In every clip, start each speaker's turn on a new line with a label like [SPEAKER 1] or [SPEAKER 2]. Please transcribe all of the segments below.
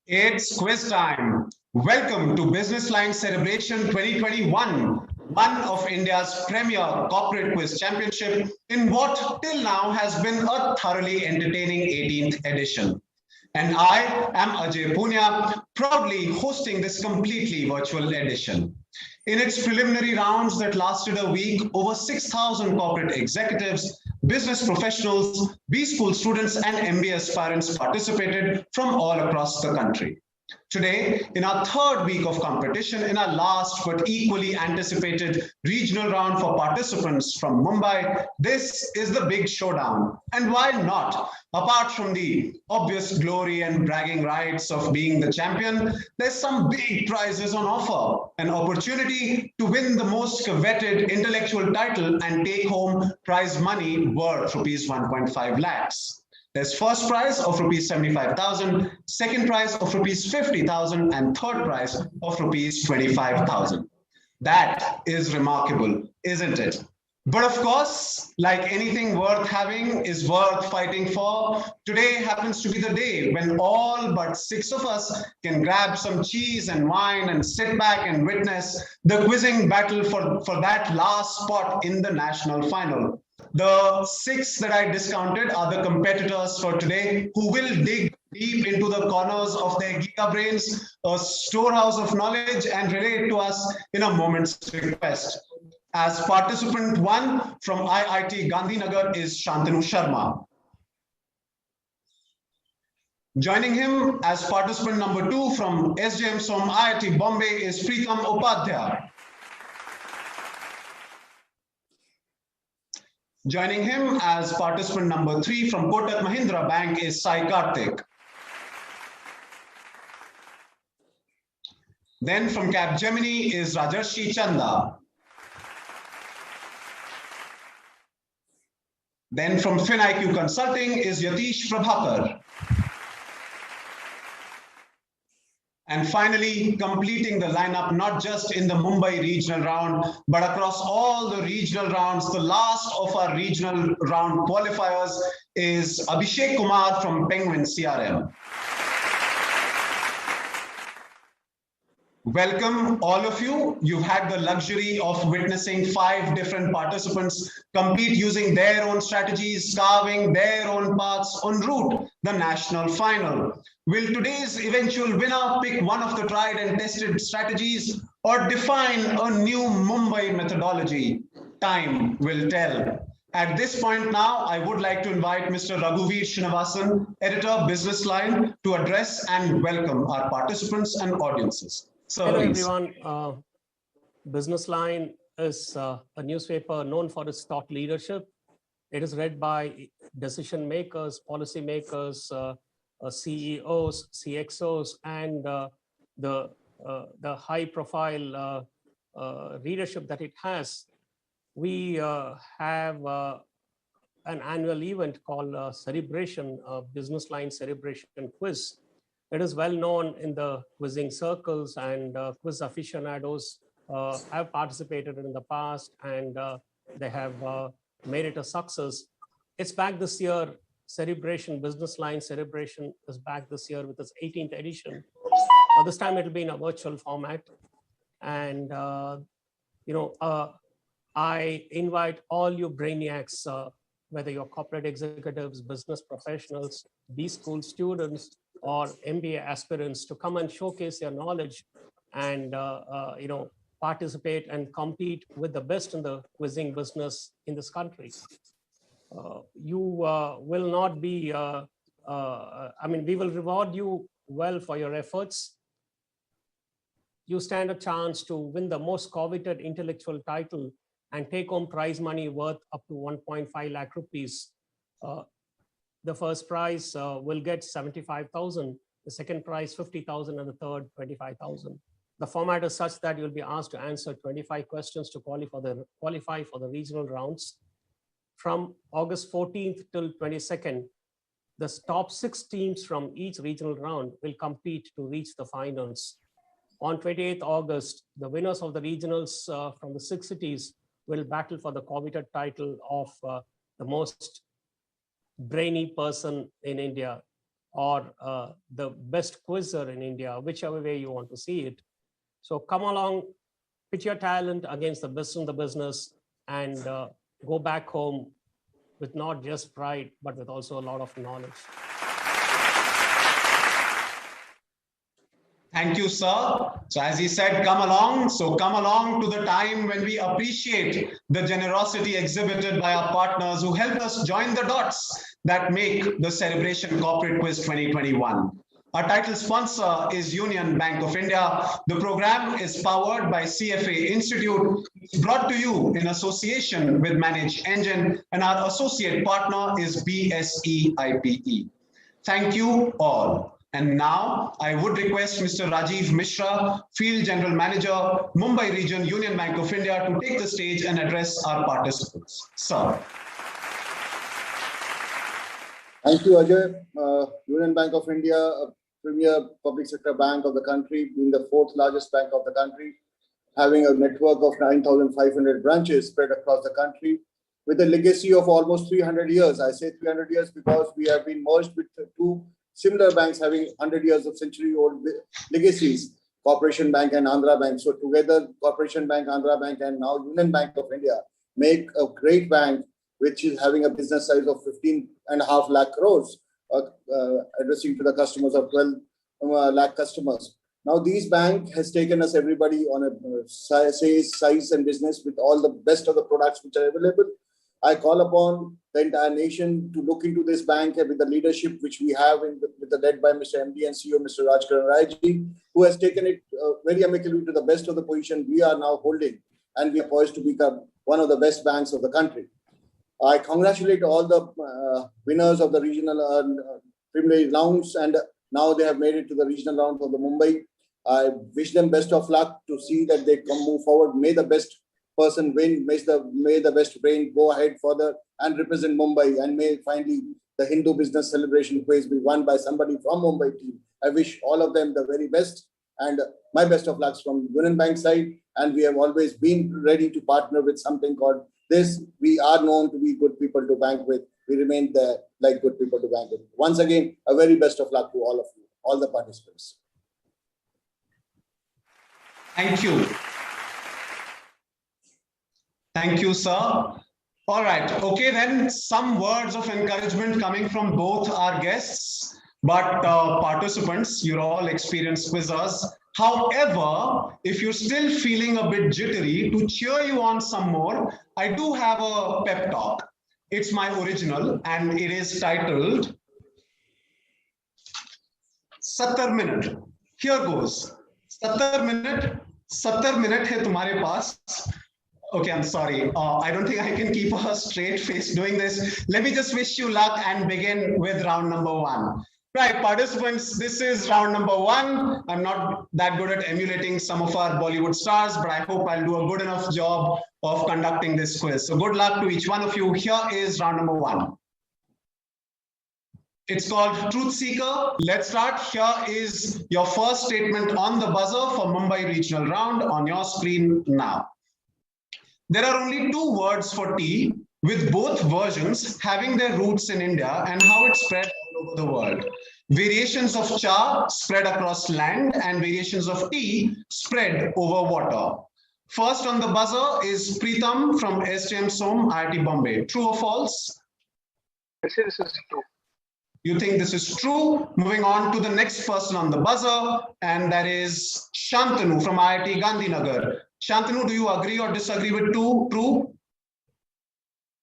[SPEAKER 1] It's quiz time. Welcome to BusinessLine Celebration 2021, one of India's premier corporate quiz championship in what till now has been a thoroughly entertaining 18th edition. And I am Ajay Punya, proudly hosting this completely virtual edition. In its preliminary rounds that lasted a week, over 6,000 corporate executives, business professionals, B school students, and MBA aspirants participated from all across the country. Today, in our third week of competition, in our last but equally anticipated regional round for participants from Mumbai, this is the big showdown. And why not? Apart from the obvious glory and bragging rights of being the champion, there's some big prizes on offer. An opportunity to win the most coveted intellectual title and take home prize money worth rupees 1.5 lakhs. There's first prize of rupees 75,000, second prize of rupees 50,000, and third prize of rupees 25,000. That is remarkable, isn't it? But of course, like anything worth having is worth fighting for. Today happens to be the day when all but 6 of us can grab some cheese and wine and sit back and witness the quizzing battle for that last spot in the national final. The 6 that I discounted are the competitors for today who will dig deep into the corners of their giga brains, a storehouse of knowledge, and relate to us in a moment's request. As participant 1 from IIT Gandhinagar is Shantanu Sharma. Joining him as participant number 2 from SJM from IIT Bombay is Preetham Upadhya. Joining him as participant number 3 from Kotak Mahindra Bank is Sai Karthik. Then from Capgemini is Rajarshi Chanda. Then from FinIQ Consulting is Yatish Prabhakar. And finally, completing the lineup, not just in the Mumbai regional round, but across all the regional rounds, the last of our regional round qualifiers is Abhishek Kumar from Penguin CRM. Welcome, all of you. You've had the luxury of witnessing 5 different participants compete using their own strategies, carving their own paths en route the national final. Will today's eventual winner pick one of the tried and tested strategies or define a new Mumbai methodology? Time will tell. At this point now, I would like to invite Mr. Raghuveer Srinivasan, editor, BusinessLine, to address and welcome our participants and audiences. So
[SPEAKER 2] hello
[SPEAKER 1] please.
[SPEAKER 2] everyone. BusinessLine is a newspaper known for its thought leadership. It is read by decision makers, policy makers, CEOs, CXOs, and the high profile readership that it has. We have an annual event called Cerebration, BusinessLine Cerebration quiz. It is well known in the quizzing circles, and quiz aficionados have participated in the past, and they have made it a success. It's back this year. Cerebration, BusinessLine Cerebration is back this year with its 18th edition. This time it'll be in a virtual format. And, I invite all you brainiacs, whether you're corporate executives, business professionals, B school students, or MBA aspirants, to come and showcase your knowledge and participate and compete with the best in the quizzing business in this country. You will not be, we will reward you well for your efforts. You stand a chance to win the most coveted intellectual title and take home prize money worth up to 1.5 lakh rupees. The first prize will get 75,000, the second prize 50,000, and the third 25,000. The format is such that you'll be asked to answer 25 questions to qualify for the regional rounds. From August 14th till 22nd, the top 6 teams from each regional round will compete to reach the finals. On 28th August, the winners of the regionals from the 6 cities will battle for the coveted title of the most brainy person in India, or the best quizzer in India, whichever way you want to see it. So come along, pitch your talent against the best in the business, and go back home with not just pride, but with also a lot of knowledge.
[SPEAKER 1] Thank you, sir. So as he said, come along. So come along to the time when we appreciate the generosity exhibited by our partners who helped us join the dots that make the Cerebration Corporate Quiz 2021. Our title sponsor is Union Bank of India. The program is powered by CFA Institute. It's brought to you in association with Manage Engine, and our associate partner is BSE IPE. Thank you all. And now I would request Mr. Rajiv Mishra, Field General Manager, Mumbai Region, Union Bank of India, to take the stage and address our participants. Sir.
[SPEAKER 3] Thank you, Ajay. Union Bank of India, a premier public sector bank of the country, being the fourth largest bank of the country, having a network of 9,500 branches spread across the country, with a legacy of almost 300 years. I say 300 years because we have been merged with two similar banks having 100 years of century-old legacies, Corporation Bank and Andhra Bank. So together, Corporation Bank, Andhra Bank, and now Union Bank of India make a great bank, which is having a business size of 15.5 lakh crores, addressing to the customers of 12 lakh customers. Now, this bank has taken us everybody on a size and business with all the best of the products which are available. I call upon the entire nation to look into this bank with the leadership which we have with the led by Mr. MD and CEO, Mr. Rajkaran Raiji, who has taken it very amicably to the best of the position we are now holding, and we are poised to become one of the best banks of the country. I congratulate all the winners of the regional preliminary rounds, and now they have made it to the regional round of the Mumbai. I wish them best of luck to see that they move forward. May the best person win, may the best brain go ahead further and represent Mumbai, and may finally the Hindu Business Celebration Quiz be won by somebody from Mumbai team. I wish all of them the very best, and my best of lucks from Union Bank side. And we have always been ready to partner with something called this. We are known to be good people to bank with. We remain there like good people to bank with. Once again, a very best of luck to all of you, all the participants.
[SPEAKER 1] Thank you. Thank you, sir. All right. Okay, then some words of encouragement coming from both our guests, but participants, you're all experienced quizzers. However, if you're still feeling a bit jittery, to cheer you on some more, I do have a pep talk. It's my original, and it is titled 70 minute. Here goes. 70 minute hai tumhare paas. Okay, I'm sorry. I don't think I can keep a straight face doing this. Let me just wish you luck and begin with round number one. Right, participants, this is round number one. I'm not that good at emulating some of our Bollywood stars, but I hope I'll do a good enough job of conducting this quiz. So good luck to each one of you. Here is round number one. It's called Truth Seeker. Let's start. Here is your first statement on the buzzer for Mumbai Regional Round on your screen now. There are only two words for tea, with both versions having their roots in India and how it spread all over the world. Variations of cha spread across land and variations of tea spread over water. First on the buzzer is Preetham from SJM Som, IIT Bombay. True or false?
[SPEAKER 4] I say this is true.
[SPEAKER 1] You think this is true? Moving on to the next person on the buzzer, and that is Shantanu from IIT Gandhinagar. Shantanu, do you agree or disagree with true?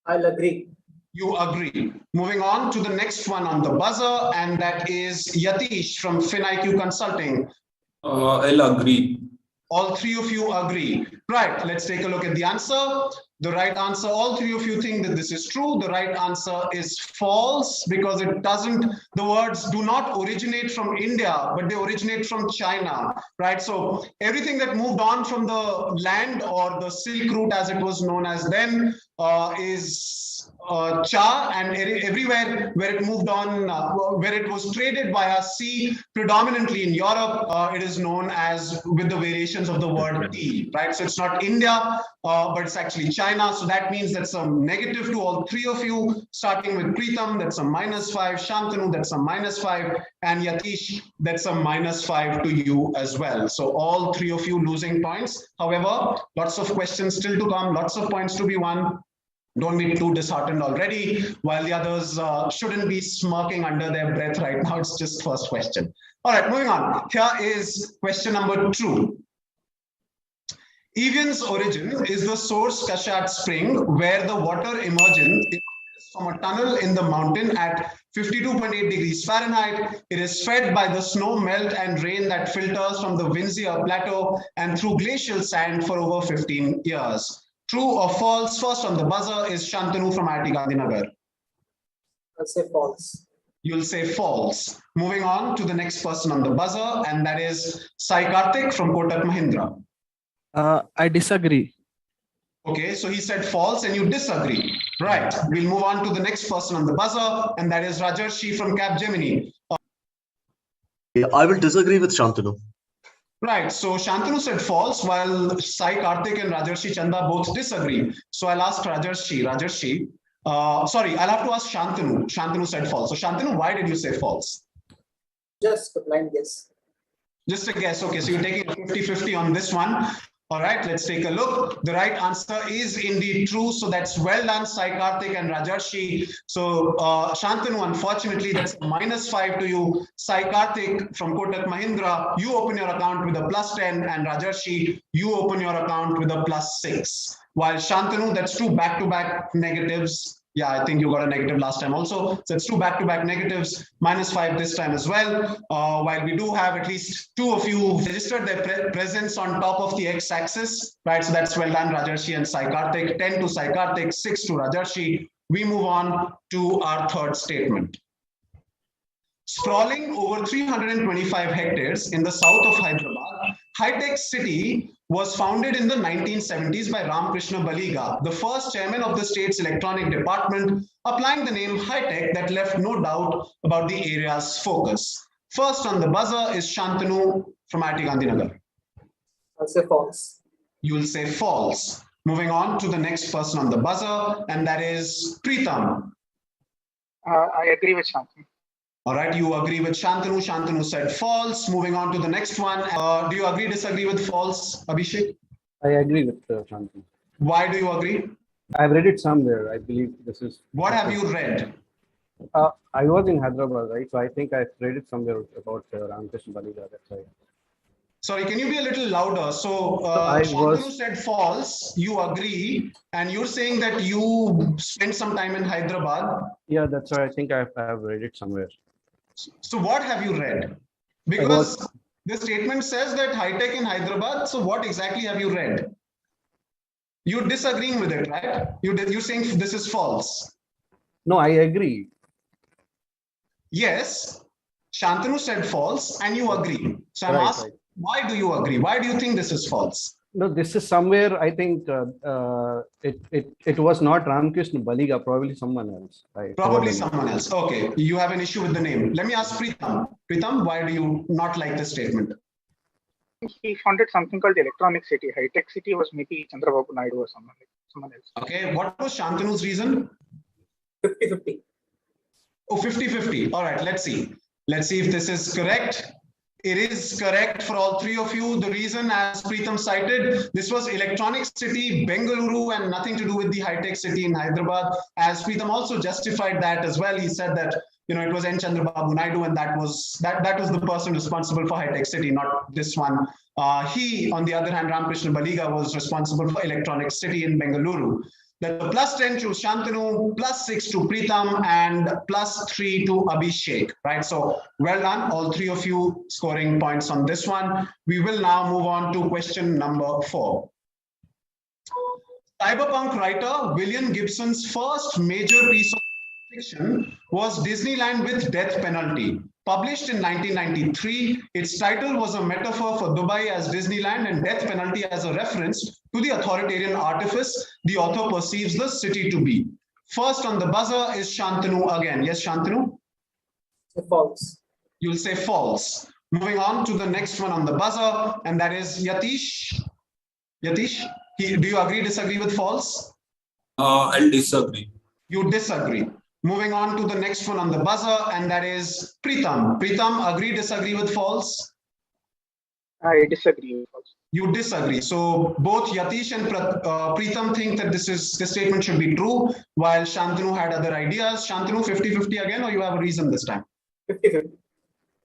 [SPEAKER 4] I'll agree.
[SPEAKER 1] You agree. Moving on to the next one on the buzzer, and that is Yatish from FinIQ Consulting.
[SPEAKER 5] I'll agree.
[SPEAKER 1] All three of you agree. Right, let's take a look at the answer. The right answer, all three of you think that this is true. The right answer is false, because it doesn't, the words do not originate from India, but they originate from China, right? So everything that moved on from the land, or the Silk Route as it was known as then, is cha, and everywhere where it moved on, where it was traded via sea, predominantly in Europe, it is known as with the variations of the word tea, right? So it's not India, but it's actually China. So that means that's a negative to all three of you, starting with Preetham, that's a -5, Shantanu, that's a -5, and Yatish, that's a -5 to you as well. So all three of you losing points. However, lots of questions still to come, lots of points to be won. Don't be too disheartened already, while the others shouldn't be smirking under their breath right now. It's just first question. All right, moving on. Here is question number 2. Evian's origin is the source Kashat Spring, where the water emerges from a tunnel in the mountain at 52.8 degrees Fahrenheit. It is fed by the snow melt and rain that filters from the Vinzia Plateau and through glacial sand for over 15 years. True or false? First on the buzzer is Shantanu from IIT Gandhinagar.
[SPEAKER 4] I'll say false.
[SPEAKER 1] You'll say false. Moving on to the next person on the buzzer, and that is Sai Karthik from Kotak Mahindra.
[SPEAKER 6] I disagree.
[SPEAKER 1] Okay, so he said false and you disagree. Right, we'll move on to the next person on the buzzer, and that is Rajarshi from Capgemini.
[SPEAKER 7] Yeah, I will disagree with Shantanu.
[SPEAKER 1] Right, so Shantanu said false, while Sai Karthik and Rajarshi Chanda both disagree. So I'll ask Rajarshi, sorry, I'll have to ask Shantanu. Shantanu said false. So Shantanu, why did you say false?
[SPEAKER 4] Just a blind guess.
[SPEAKER 1] Just a guess. Okay, so you're taking 50-50 on this one. All right, let's take a look. The right answer is indeed true. So that's well done, Sai Karthik and Rajarshi. So Shantanu, unfortunately, that's a -5 to you. Sai Karthik from Kotak Mahindra, you open your account with a +10, and Rajarshi, you open your account with a +6. While Shantanu, that's 2 back-to-back negatives. Yeah, I think you got a negative last time also. So it's 2 back-to-back negatives, -5 this time as well. While we do have at least 2 of you who've registered their presence on top of the x-axis, right? So that's well done, Rajarshi and Sai Karthik. 10 to Sai Karthik, 6 to Rajarshi. We move on to our third statement. Sprawling over 325 hectares in the south of Hyderabad, High-Tech City was founded in the 1970s by Ramakrishna Baliga, the first chairman of the state's electronic department, applying the name High-Tech that left no doubt about the area's focus. First on the buzzer is Shantanu from IIT Gandhinagar.
[SPEAKER 4] I'll say false.
[SPEAKER 1] You will say false. Moving on to the next person on the buzzer, and that is Preetham.
[SPEAKER 8] I agree with Shantanu.
[SPEAKER 1] All right, you agree with Shantanu. Shantanu said false. Moving on to the next one. Do you agree, disagree with false, Abhishek?
[SPEAKER 6] I agree with Shantanu.
[SPEAKER 1] Why do you agree?
[SPEAKER 6] I've read it somewhere. I believe this is.
[SPEAKER 1] What have you read?
[SPEAKER 6] I was in Hyderabad, right? So I think I read it somewhere about Ramakrishna Baliga. That's right.
[SPEAKER 1] Sorry, can you be a little louder? So Shantanu said false. You agree, and you're saying that you spent some time in Hyderabad.
[SPEAKER 6] Yeah, that's right. I think I have read it somewhere.
[SPEAKER 1] So what have you read? Because the statement says that high-tech in Hyderabad. So what exactly have you read? You're disagreeing with it, right? You're saying this is false.
[SPEAKER 6] No, I agree.
[SPEAKER 1] Yes, Shantanu said false, and you agree. So I'm asking, why do you agree? Why do you think this is false?
[SPEAKER 6] No, this is somewhere. I think it was not Ramakrishna Baliga, probably someone else.
[SPEAKER 1] Probably someone else. Okay, you have an issue with the name. Let me ask Preetham. Preetham, why do you not like this statement?
[SPEAKER 8] He founded something called the Electronic City. High-Tech City was maybe Chandrababu Naidu or someone else.
[SPEAKER 1] Okay, what was Shantanu's reason?
[SPEAKER 4] 50-50.
[SPEAKER 1] Oh, 50-50. All right, let's see. Let's see if this is correct. It is correct for all three of you. The reason, as Preetham cited, this was Electronic City, Bengaluru, and nothing to do with the high-tech city in Hyderabad. As Preetham also justified that as well. He said that it was N. Chandrababu Naidu, and that was the person responsible for high-tech city, not this one. He, on the other hand, Ramakrishna Baliga, was responsible for Electronic City in Bengaluru. The +10 to Shantanu, +6 to Preetham, and +3 to Abhishek, right? So well done, all three of you scoring points on this one. We will now move on to question number 4. Cyberpunk writer William Gibson's first major piece of fiction was Disneyland with Death Penalty. Published in 1993, its title was a metaphor for Dubai as Disneyland and death penalty as a reference to the authoritarian artifice the author perceives the city to be. First on the buzzer is Shantanu again. Yes, Shantanu?
[SPEAKER 4] False.
[SPEAKER 1] You'll say false. Moving on to the next one on the buzzer, and that is Yatish. Yatish, do you agree, disagree with false?
[SPEAKER 5] I'll disagree.
[SPEAKER 1] You disagree. Moving on to the next one on the buzzer, and that is Preetham. Preetham, agree, disagree with false?
[SPEAKER 8] I disagree with false.
[SPEAKER 1] You disagree. So both Yatish and Preetham think that this statement should be true, while Shantanu had other ideas. Shantanu, 50-50 again, or you have a reason this time?
[SPEAKER 4] 50-50.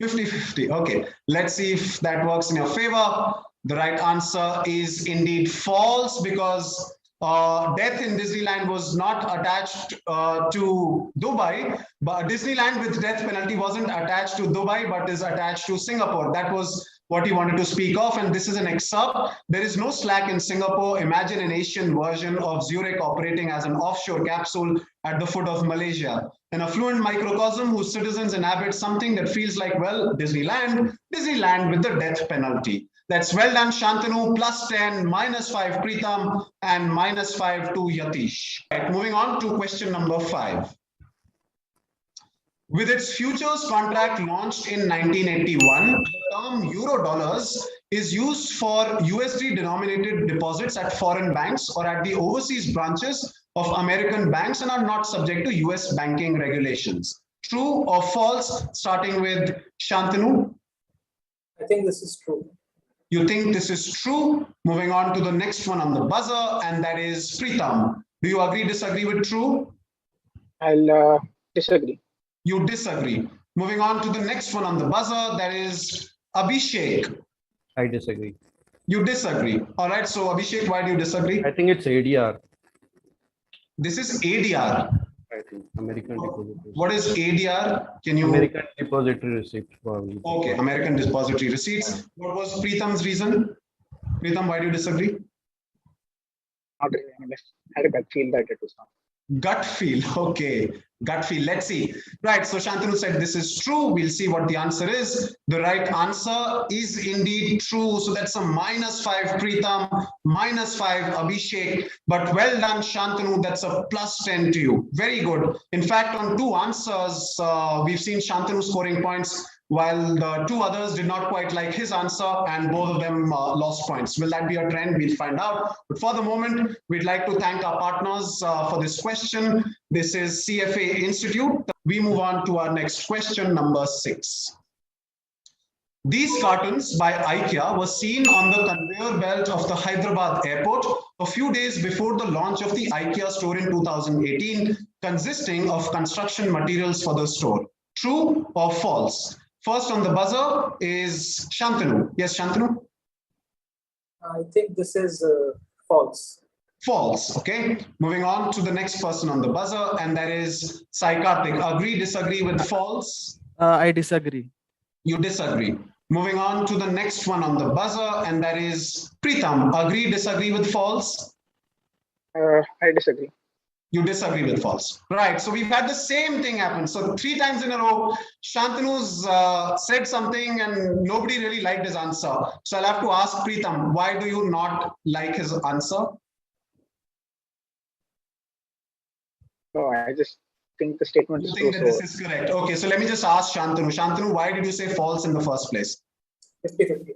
[SPEAKER 1] 50-50. Okay, let's see if that works in your favor. The right answer is indeed false, because death in Disneyland was not attached to Dubai, but Disneyland with death penalty wasn't attached to Dubai, but is attached to Singapore. That was what he wanted to speak of, and this is an excerpt. There is no slack in Singapore. Imagine an Asian version of Zurich operating as an offshore capsule at the foot of Malaysia. An affluent microcosm whose citizens inhabit something that feels like, well, Disneyland with the death penalty. That's well done, Shantanu. +10, -5, Preetham, and -5 to Yatish. Right, moving on to question number 5. With its futures contract launched in 1981, the term euro dollars is used for USD denominated deposits at foreign banks or at the overseas branches of American banks and are not subject to US banking regulations. True or false? Starting with Shantanu.
[SPEAKER 4] I think this is true.
[SPEAKER 1] You think this is true? Moving on to the next one on the buzzer, and that is Preetham. Do you agree, disagree with true?
[SPEAKER 8] I'll disagree.
[SPEAKER 1] You disagree. Moving on to the next one on the buzzer, that is Abhishek.
[SPEAKER 6] I disagree.
[SPEAKER 1] You disagree. All right. So Abhishek, why do you disagree?
[SPEAKER 6] I think it's ADR.
[SPEAKER 1] This is ADR.
[SPEAKER 6] I think American Depository.
[SPEAKER 1] What is ADR? Can you?
[SPEAKER 6] American Depository Receipt, probably.
[SPEAKER 1] Okay, American Depository Receipts. What was Preetham's reason? Preetham, why do you disagree?
[SPEAKER 8] Not really. I had a gut feel that it was not.
[SPEAKER 1] Gut feel. Okay. Gut feel. Let's see. Right. So Shantanu said this is true. We'll see what the answer is. The right answer is indeed true. So that's a -5 Preetham, -5 Abhishek. But well done, Shantanu. That's a +10 to you. Very good. In fact, on 2 answers, we've seen Shantanu scoring points, while the 2 others did not quite like his answer, and both of them lost points. Will that be a trend? We'll find out. But for the moment, we'd like to thank our partners for this question. This is CFA Institute. We move on to our next question, number 6. These cartons by IKEA were seen on the conveyor belt of the Hyderabad airport a few days before the launch of the IKEA store in 2018, consisting of construction materials for the store. True or false? First on the buzzer is Shantanu. Yes, Shantanu?
[SPEAKER 4] I think this is false.
[SPEAKER 1] False. Okay. Moving on to the next person on the buzzer, and that is Sai Karthik. Agree, disagree with false?
[SPEAKER 9] I disagree.
[SPEAKER 1] You disagree. Moving on to the next one on the buzzer, and that is Preetham. Agree, disagree with false?
[SPEAKER 8] I disagree.
[SPEAKER 1] You disagree with false. Right. So we've had the same thing happen. So 3 times in a row, Shantanu's said something and nobody really liked his answer. So I'll have to ask Preetham, why do you not like his answer?
[SPEAKER 8] No, I just think the statement is true.
[SPEAKER 1] You think that this is correct? Okay, so let me just ask Shantanu. Shantanu, why did you say false in the first place?
[SPEAKER 4] 50-50.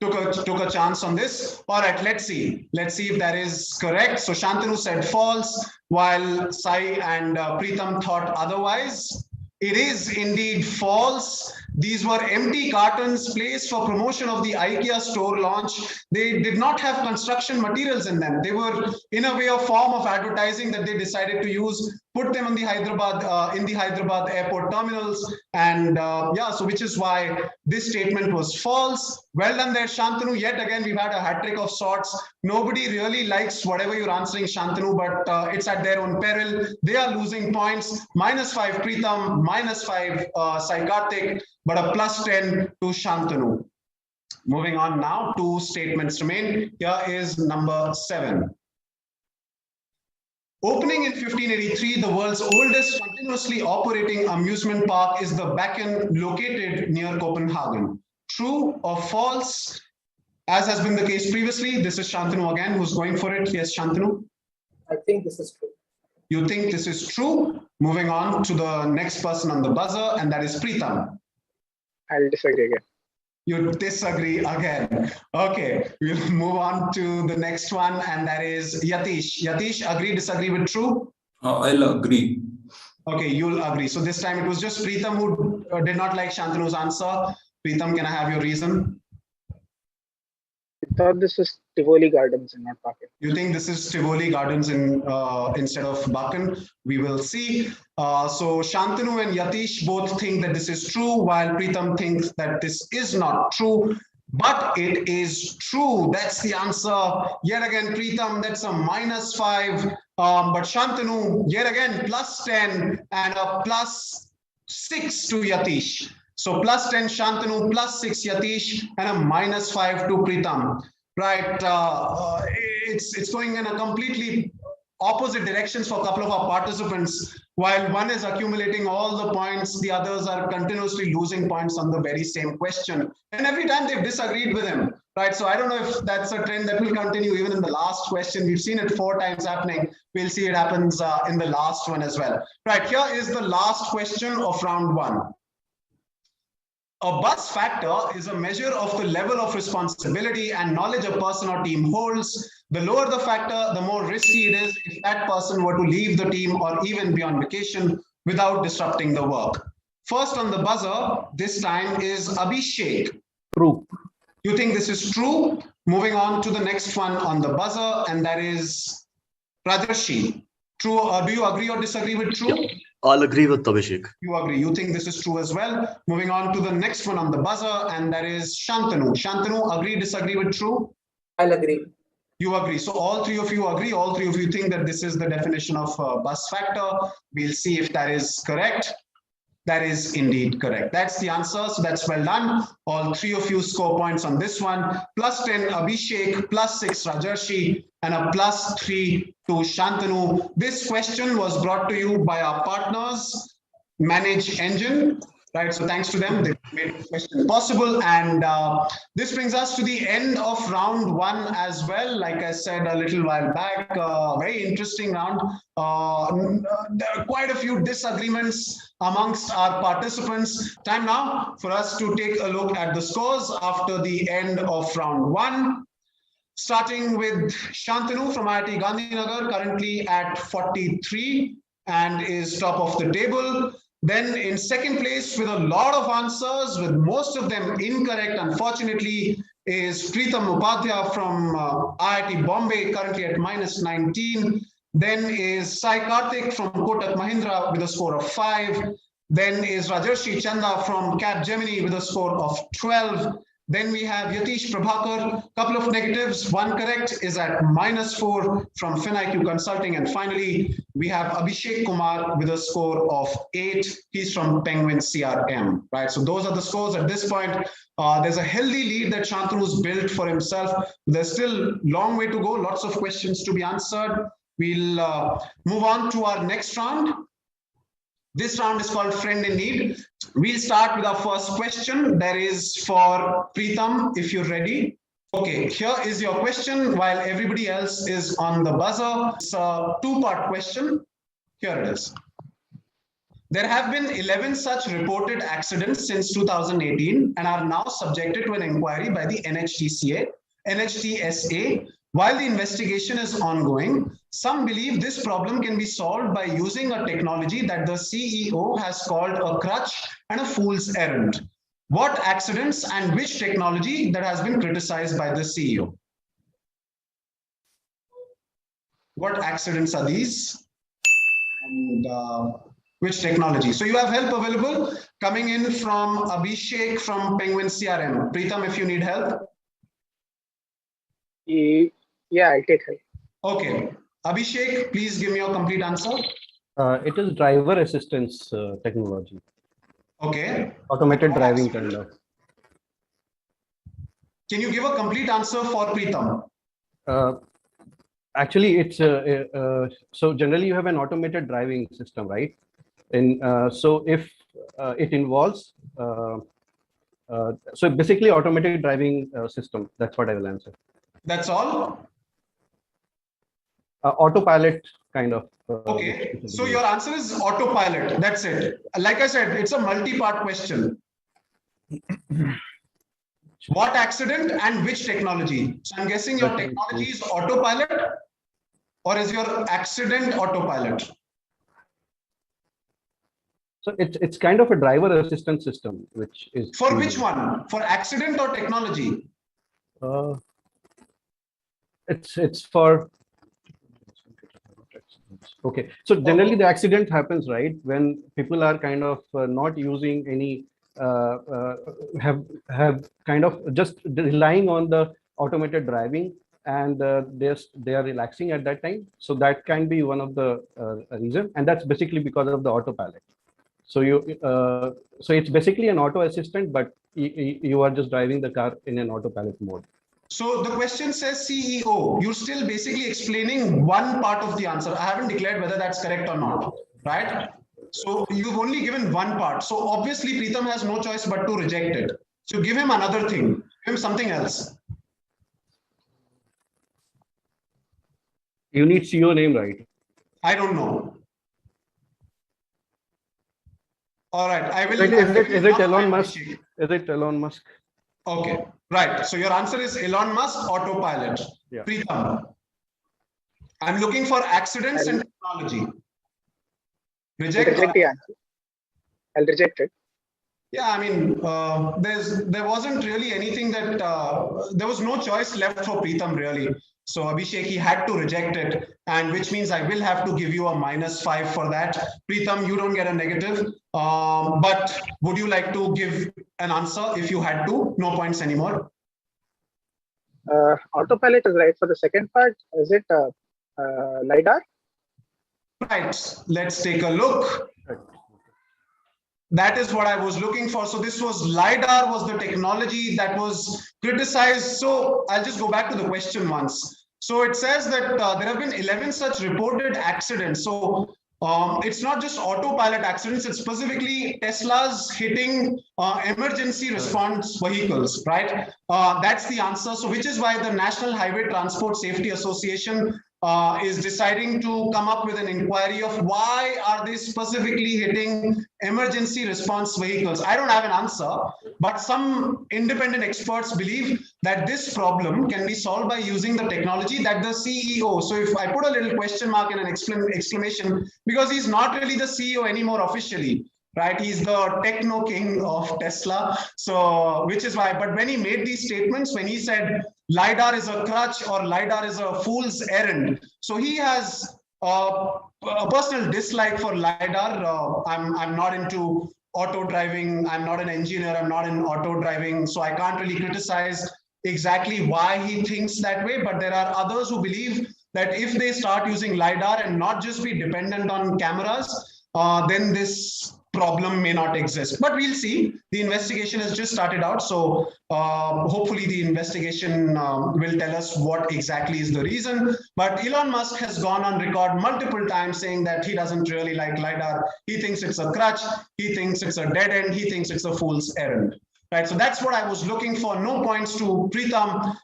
[SPEAKER 1] Took a chance on this. All right, let's see. Let's see if that is correct. So Shantanu said false, while Sai and Preetham thought otherwise. It is indeed false. These were empty cartons placed for promotion of the IKEA store launch. They did not have construction materials in them. They were in a way a form of advertising that they decided to use, put them in the Hyderabad airport terminals, and yeah, so which is why this statement was false. Well done there, Shantanu. Yet again, we've had a hat trick of sorts. Nobody really likes whatever you're answering, Shantanu, but it's at their own peril. They are losing points. -5 Preetham, -5 Sai Karthik, but a +10 to Shantanu. Moving on now, 2 statements remain. Here is number 7. Opening in 1583, the world's oldest continuously operating amusement park is the Bakken, located near Copenhagen. True or false? As has been the case previously, this is Shantanu again who's going for it. Yes, Shantanu?
[SPEAKER 4] I think this is true.
[SPEAKER 1] You think this is true? Moving on to the next person on the buzzer, and that is Preetham.
[SPEAKER 8] I'll disagree again.
[SPEAKER 1] You disagree again. Okay, we'll move on to the next one, and that is Yatish. Yatish, agree, disagree with true?
[SPEAKER 5] I'll agree.
[SPEAKER 1] Okay, you'll agree. So this time it was just Preetham who did not like Shantanu's answer. Preetham, can I have your reason?
[SPEAKER 8] I thought this was Tivoli Gardens and not Bakken.
[SPEAKER 1] You think this is Tivoli Gardens instead of Bakken? We will see. So Shantanu and Yatish both think that this is true, while Preetham thinks that this is not true. But it is true. That's the answer. Yet again, Preetham, that's a -5. But Shantanu, yet again, +10 and a +6 to Yatish. So +10 Shantanu, +6 Yatish, and a -5 to Preetham. Right. It's going in a completely opposite directions for a couple of our participants. While one is accumulating all the points, the others are continuously losing points on the very same question. And every time they've disagreed with him, right? So I don't know if that's a trend that will continue even in the last question. We've seen it 4 times happening. We'll see it happens in the last one as well. Right, here is the last question of round 1. A buzz factor is a measure of the level of responsibility and knowledge a person or team holds. The lower the factor, the more risky it is if that person were to leave the team or even be on vacation without disrupting the work. First on the buzzer, this time is Abhishek.
[SPEAKER 6] True.
[SPEAKER 1] You think this is true? Moving on to the next one on the buzzer, and that is Rajarshi. True, do you agree or disagree with true?
[SPEAKER 7] Yeah. I'll agree with Abhishek.
[SPEAKER 1] You agree. You think this is true as well. Moving on to the next one on the buzzer, and that is Shantanu. Shantanu, agree, disagree with true?
[SPEAKER 4] I'll agree.
[SPEAKER 1] You agree. So all 3 of you agree. All 3 of you think that this is the definition of buzz factor. We'll see if that is correct. That is indeed correct. That's the answer. So that's well done. All 3 of you score points on this one. +10 Abhishek, +6 Rajarshi, and a +3 to Shantanu. This question was brought to you by our partners, Manage Engine. Right, so thanks to them, they made this question possible. And this brings us to the end of round 1 as well. Like I said a little while back, very interesting round. There are quite a few disagreements amongst our participants. Time now for us to take a look at the scores after the end of round 1. Starting with Shantanu from IIT Gandhinagar, currently at 43 and is top of the table. Then in second place with a lot of answers, with most of them incorrect, unfortunately, is Preetham Upadhya from IIT Bombay, currently at -19. Then is Sai Karthik from Kotak Mahindra with a score of 5. Then is Rajarshi Chanda from Capgemini with a score of 12. Then we have Yatish Prabhakar, couple of negatives, 1 correct, is at -4 from FinIQ Consulting. And finally, we have Abhishek Kumar with a score of 8. He's from Penguin CRM, right? So those are the scores at this point. There's a healthy lead that Shantanu's built for himself. There's still a long way to go, lots of questions to be answered. We'll move on to our next round. This round is called Friend in Need. We'll start with our first question. That is for Preetham, if you're ready. Okay, here is your question while everybody else is on the buzzer. It's a 2-part question. Here it is. There have been 11 such reported accidents since 2018 and are now subjected to an inquiry by the NHTSA. While the investigation is ongoing, some believe this problem can be solved by using a technology that the CEO has called a crutch and a fool's errand. What accidents and which technology that has been criticized by the CEO? What accidents are these? And which technology? So you have help available coming in from Abhishek from Penguin CRM. Preetham, if you need help.
[SPEAKER 8] Yeah, I'll take help.
[SPEAKER 1] Okay. Abhishek, please give me your complete answer.
[SPEAKER 6] It is driver assistance technology.
[SPEAKER 1] Okay.
[SPEAKER 6] Automated driving kind of.
[SPEAKER 1] Can you give a complete answer for Preetham?
[SPEAKER 6] Actually, it's so generally you have an automated driving system, right? And so if it involves so basically automated driving system. That's what I will answer.
[SPEAKER 1] That's all?
[SPEAKER 6] Autopilot kind of.
[SPEAKER 1] Okay, so your answer is autopilot. That's it. Like I said, it's a multi-part question. What accident and which technology? So I'm guessing your technology is autopilot, or is your accident autopilot?
[SPEAKER 6] So it's kind of a driver assistance system, which is
[SPEAKER 1] for which one? For accident or technology?
[SPEAKER 6] It's for. Okay, so generally the accident happens, right, when people are kind of not using any have kind of just relying on the automated driving, and they are relaxing at that time. So that can be one of the reason, and that's basically because of the autopilot. So so it's basically an auto assistant, but you are just driving the car in an autopilot mode.
[SPEAKER 1] So the question says CEO. You're still basically explaining one part of the answer. I haven't declared whether that's correct or not, right? So you've only given one part. So obviously Preetham has no choice but to reject it. So give him another thing. Give him something else.
[SPEAKER 6] You need CEO name, right?
[SPEAKER 1] I don't know. All right, I will.
[SPEAKER 6] Is it Elon Musk? Is it Elon Musk?
[SPEAKER 1] Okay, right. So your answer is Elon Musk autopilot.
[SPEAKER 6] Yeah.
[SPEAKER 1] Preetham, I'm looking for accidents and technology. Reject
[SPEAKER 8] the answer. I'll reject it.
[SPEAKER 1] Yeah, I mean, there wasn't really anything that there was no choice left for Preetham really. So Abhishek, he had to reject it, and which means I will have to give you a -5 for that. Preetham, you don't get a negative. But would you like to give an answer if you had to? No points anymore.
[SPEAKER 8] Autopilot is right. For the second part, is it LiDAR?
[SPEAKER 1] Right. Let's take a look. That is what I was looking for. So this was LiDAR was the technology that was criticized. So I'll just go back to the question once. So it says that there have been 11 such reported accidents. So it's not just autopilot accidents, it's specifically Tesla's hitting emergency response vehicles, right? That's the answer. So which is why the National Highway Transport Safety Association is deciding to come up with an inquiry of why are they specifically hitting emergency response vehicles. I don't have an answer, but some independent experts believe that this problem can be solved by using the technology that the CEO. So if I put a little question mark and an exclamation, because he's not really the CEO anymore officially, right? He's the techno king of Tesla. So which is why, but when he made these statements, when he said LiDAR is a crutch or LiDAR is a fool's errand, so he has a personal dislike for LiDAR. I'm not into auto driving. I'm not an engineer. I'm not in auto driving. So I can't really criticize exactly why he thinks that way. But there are others who believe that if they start using LiDAR and not just be dependent on cameras, then this problem may not exist. But we'll see. The investigation has just started out. So hopefully the investigation will tell us what exactly is the reason. But Elon Musk has gone on record multiple times saying that he doesn't really like LiDAR. He thinks it's a crutch. He thinks it's a dead end. He thinks it's a fool's errand. Right. So that's what I was looking for. No points to Preetham,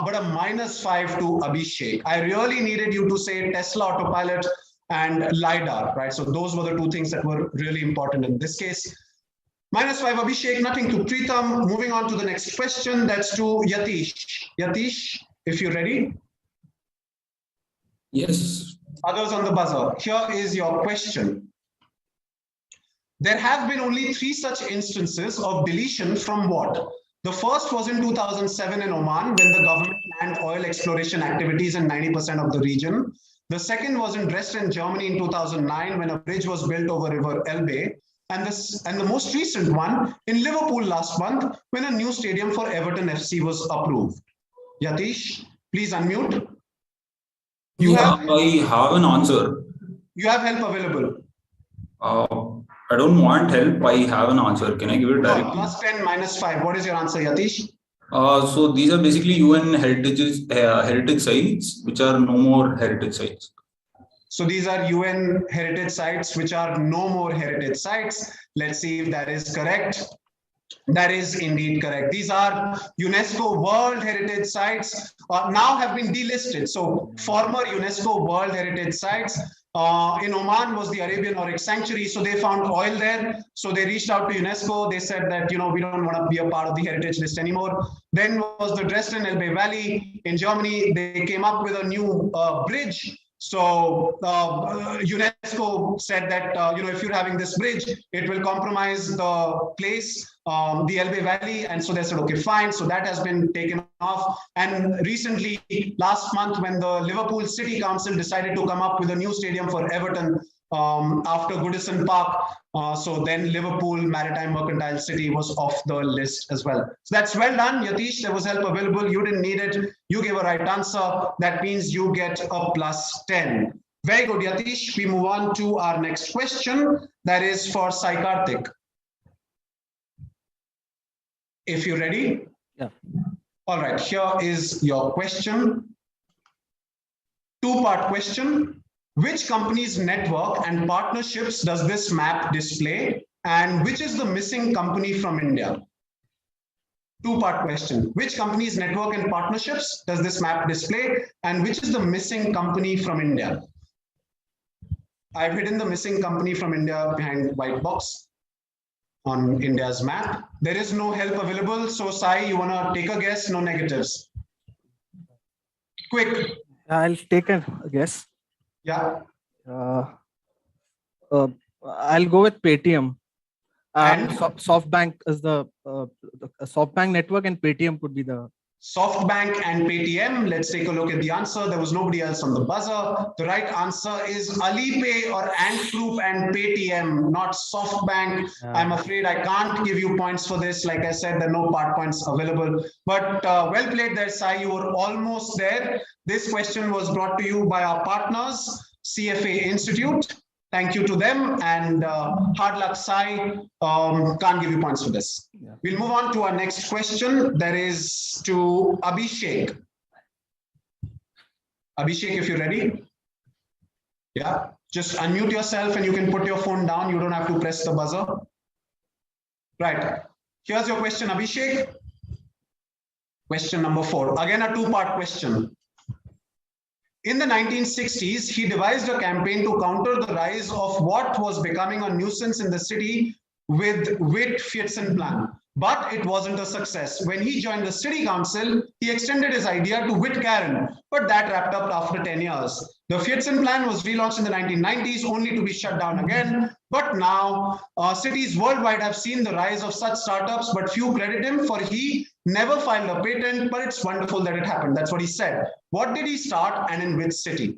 [SPEAKER 1] but a -5 to Abhishek. I really needed you to say Tesla autopilot and LiDAR, right? So those were the two things that were really important in this case. -5 Abhishek, nothing to Preetham. Moving on to the next question, that's to Yatish. Yatish, if you're ready.
[SPEAKER 5] Yes.
[SPEAKER 1] Others on the buzzer. Here is your question. There have been only 3 such instances of deletion from what? The first was in 2007 in Oman, when the government planned oil exploration activities in 90% of the region. The second was in Dresden, Germany in 2009, when a bridge was built over River Elbe. And the most recent one in Liverpool last month, when a new stadium for Everton FC was approved. Yatish, please unmute.
[SPEAKER 5] I have an answer.
[SPEAKER 1] You have help available.
[SPEAKER 5] I don't want help. I have an answer. Can I give it directly?
[SPEAKER 1] +10, -5. What is your answer, Yatish?
[SPEAKER 5] So these are basically UN heritage sites, which are no more heritage sites.
[SPEAKER 1] So these are UN heritage sites, which are no more heritage sites. Let's see if that is correct. That is indeed correct. These are UNESCO World Heritage Sites, now have been delisted. So former UNESCO World Heritage Sites. In Oman was the Arabian Oryx Sanctuary. So they found oil there. So they reached out to UNESCO. They said that, we don't want to be a part of the heritage list anymore. Then was the Dresden Elbe Valley in Germany. They came up with a new bridge. So UNESCO said that, if you're having this bridge, it will compromise the place, the Elbe Valley. And so they said, okay, fine. So that has been taken off. And recently, last month, when the Liverpool City Council decided to come up with a new stadium for Everton after Goodison Park, so then Liverpool Maritime Mercantile City was off the list as well. So that's well done, Yatish. There was help available. You didn't need it. You gave a right answer. That means you get a +10. Very good, Yatish. We move on to our next question. That is for Sai Karthik. If you're ready.
[SPEAKER 9] Yeah.
[SPEAKER 1] All right, here is your question. Two-part question. Which company's network and partnerships does this map display? And which is the missing company from India? Two-part question. Which company's network and partnerships does this map display? And which is the missing company from India? I've hidden the missing company from India behind white box on India's map. There is no help available. So Sai, you want to take a guess? No negatives. Quick.
[SPEAKER 9] I'll take a guess.
[SPEAKER 1] Yeah.
[SPEAKER 9] I'll go with Paytm.
[SPEAKER 1] And
[SPEAKER 9] SoftBank is the SoftBank network, and Paytm could be the
[SPEAKER 1] SoftBank and Paytm. Let's take a look at the answer. There was nobody else on the buzzer. The right answer is Alipay or Ant Group and Paytm, not SoftBank. I'm afraid I can't give you points for this. Like I said, there are no part points available. But well played there, Sai. You were almost there. This question was brought to you by our partners, CFA Institute. Thank you to them, and hard luck, Sai. Can't give you points for this. Yeah. We'll move on to our next question. That is to Abhishek. Abhishek, if you're ready. Yeah, just unmute yourself and you can put your phone down. You don't have to press the buzzer. Right. Here's your question, Abhishek. Question number 4. Again, a two-part question. In the 1960s, he devised a campaign to counter the rise of what was becoming a nuisance in the city with Witt-Fietzen plan. But it wasn't a success. When he joined the city council, he extended his idea to Witt-Karen, but that wrapped up after 10 years. The Fietzen plan was relaunched in the 1990s, only to be shut down again. But now, cities worldwide have seen the rise of such startups, but few credit him, for he never filed a patent, but it's wonderful that it happened. That's what he said. What did he start and in which city?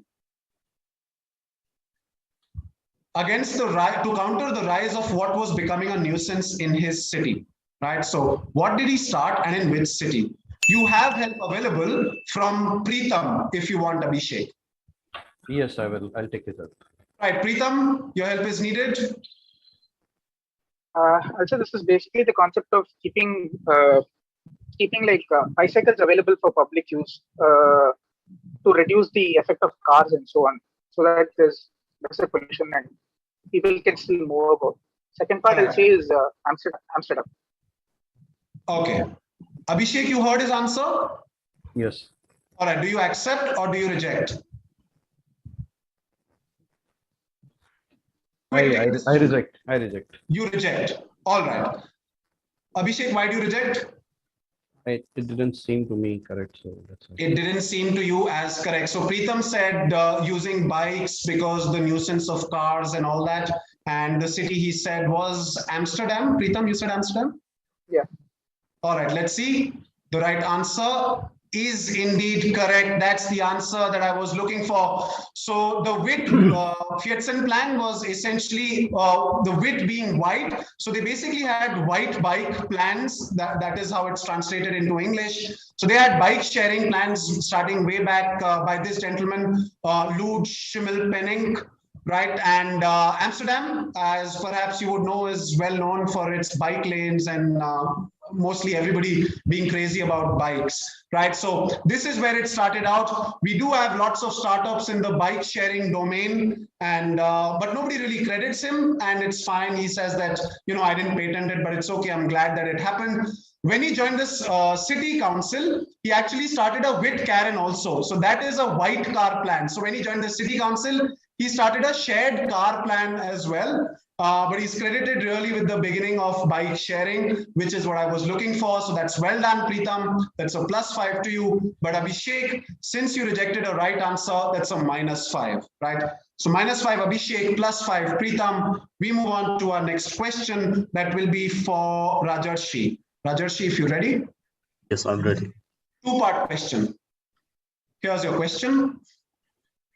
[SPEAKER 1] Against the to counter the rise of what was becoming a nuisance in his city, right? So what did he start and in which city? You have help available from Preetham if you want, Abhishek.
[SPEAKER 6] Yes, I will. I'll take it up.
[SPEAKER 1] Right, Preetham, your help is needed.
[SPEAKER 8] Also, this is basically the concept of keeping like bicycles available for public use to reduce the effect of cars and so on, so that there's lesser pollution and people can still move about. Second part I'll say is Amsterdam.
[SPEAKER 1] Okay. Abhishek, you heard his answer?
[SPEAKER 6] Yes.
[SPEAKER 1] All right. Do you accept or do you reject?
[SPEAKER 6] I reject. I reject.
[SPEAKER 1] You reject. All right. Abhishek, why do you reject?
[SPEAKER 6] It didn't seem to me correct. So that's all.
[SPEAKER 1] It didn't seem to you as correct. So Preetham said using bikes because the nuisance of cars and all that. And the city he said was Amsterdam. Preetham, you said Amsterdam?
[SPEAKER 8] Yeah.
[SPEAKER 1] All right. Let's see. The right answer is indeed correct. That's the answer that I was looking for. So the Witt-Fietzen plan was essentially the Witt being white. So they basically had white bike plans. That is how it's translated into English. So they had bike sharing plans starting way back by this gentleman, Lud Schimmelpenninck. Right, and Amsterdam, as perhaps you would know, is well known for its bike lanes and mostly everybody being crazy about bikes, right? So this is where it started out. We do have lots of startups in the bike sharing domain, and but nobody really credits him, and it's fine. He says that, you know, I didn't patent it, but it's okay. I'm glad that it happened. When he joined this city council, he actually started a Wit Karen also. So that is a white car plan. So when he joined the city council, he started a shared car plan as well. But he's credited really with the beginning of bike sharing, which is what I was looking for. So that's well done, Preetham. That's a +5 to you. But Abhishek, since you rejected a right answer, that's a -5, right? So -5 Abhishek, +5 Preetham. We move on to our next question. That will be for Rajarshi. Rajarshi, if you're ready.
[SPEAKER 7] Yes, I'm ready.
[SPEAKER 1] Two-part question. Here's your question.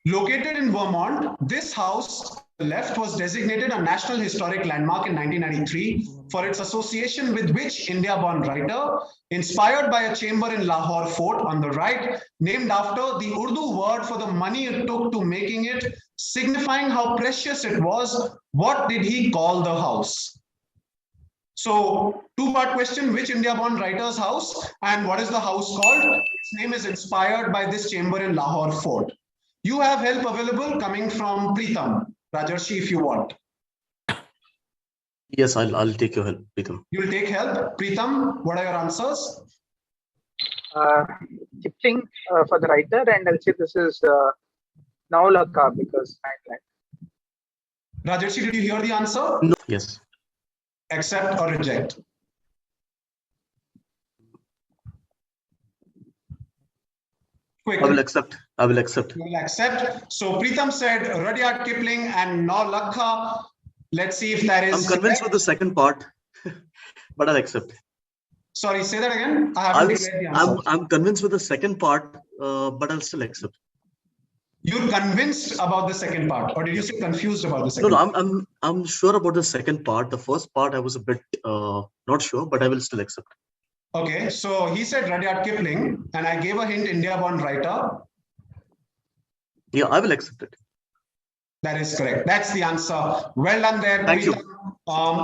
[SPEAKER 1] Located in Vermont, this house on the left was designated a National Historic Landmark in 1993 for its association with which India-born writer, inspired by a chamber in Lahore Fort on the right, named after the Urdu word for the money it took to making it, signifying how precious it was. What did he call the house? So, two-part question, which India-born writer's house and what is the house called? Its name is inspired by this chamber in Lahore Fort. You have help available coming from Preetham. Rajarshi, if you want.
[SPEAKER 7] Yes, I'll take your help, Preetham.
[SPEAKER 1] You'll take help. Preetham, what are your answers?
[SPEAKER 8] Kipling for the writer, and I'll say this is Naulaka because
[SPEAKER 1] Rajarshi, did you hear the answer?
[SPEAKER 7] No. Yes.
[SPEAKER 1] Accept or reject? Quick.
[SPEAKER 7] I will accept. I will accept.
[SPEAKER 1] You will accept. So Preetham said Rudyard Kipling and Naulaka. Let's see if that is.
[SPEAKER 7] I'm convinced with the second part, but I'll accept.
[SPEAKER 1] Sorry, say that again. I haven't read the answer.
[SPEAKER 7] I'm convinced with the second part, but I'll still accept.
[SPEAKER 1] You're convinced about the second part, or did you say confused about the second?
[SPEAKER 7] No, I'm sure about the second part. The first part I was a bit not sure, but I will still accept.
[SPEAKER 1] Okay, so he said Rudyard Kipling, and I gave a hint, India-born writer.
[SPEAKER 7] Yeah, I will accept it.
[SPEAKER 1] That is correct. That's the answer. Well done there.
[SPEAKER 7] Thank you.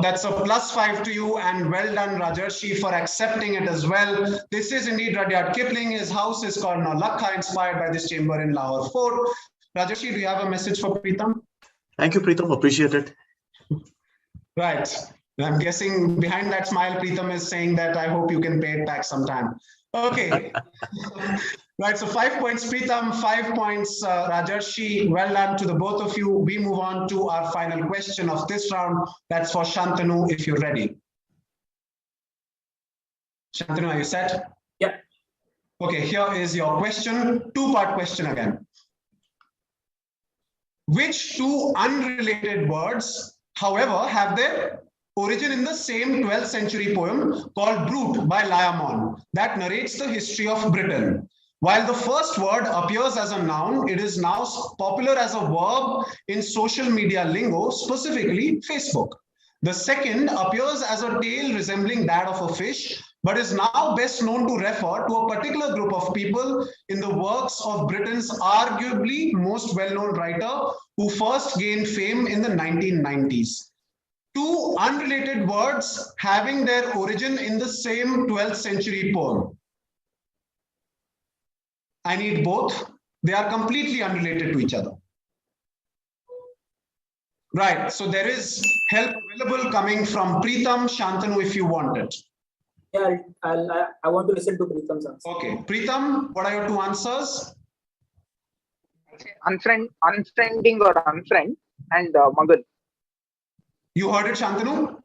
[SPEAKER 1] That's a +5 to you, and well done, Rajarshi, for accepting it as well. This is indeed Rudyard Kipling. His house is called Naulaka, inspired by this chamber in Lahore Fort. Rajarshi, do you have a message for Preetham?
[SPEAKER 7] Thank you, Preetham. Appreciate it.
[SPEAKER 1] Right. I'm guessing behind that smile, Preetham is saying that I hope you can pay it back sometime. Okay. Right, so 5 points Preetham, 5 points Rajarshi. Well done to the both of you. We move on to our final question of this round. That's for Shantanu, if you're ready. Shantanu, are you set?
[SPEAKER 4] Yeah.
[SPEAKER 1] Okay, here is your question. Two-part question again. Which two unrelated words, however, have their origin in the same 12th century poem called Brute by Layamon that narrates the history of Britain? While the first word appears as a noun, it is now popular as a verb in social media lingo, specifically Facebook. The second appears as a tail resembling that of a fish, but is now best known to refer to a particular group of people in the works of Britain's arguably most well-known writer who first gained fame in the 1990s. Two unrelated words having their origin in the same 12th century poem. I need both. They are completely unrelated to each other. Right, so there is help available coming from Preetham, Shantanu, if you want it.
[SPEAKER 4] Yeah, I want to listen to Preetham's answer.
[SPEAKER 1] Okay, Preetham, what are your two answers?
[SPEAKER 8] unfriending or unfriend, and muggle.
[SPEAKER 1] You heard it, Shantanu?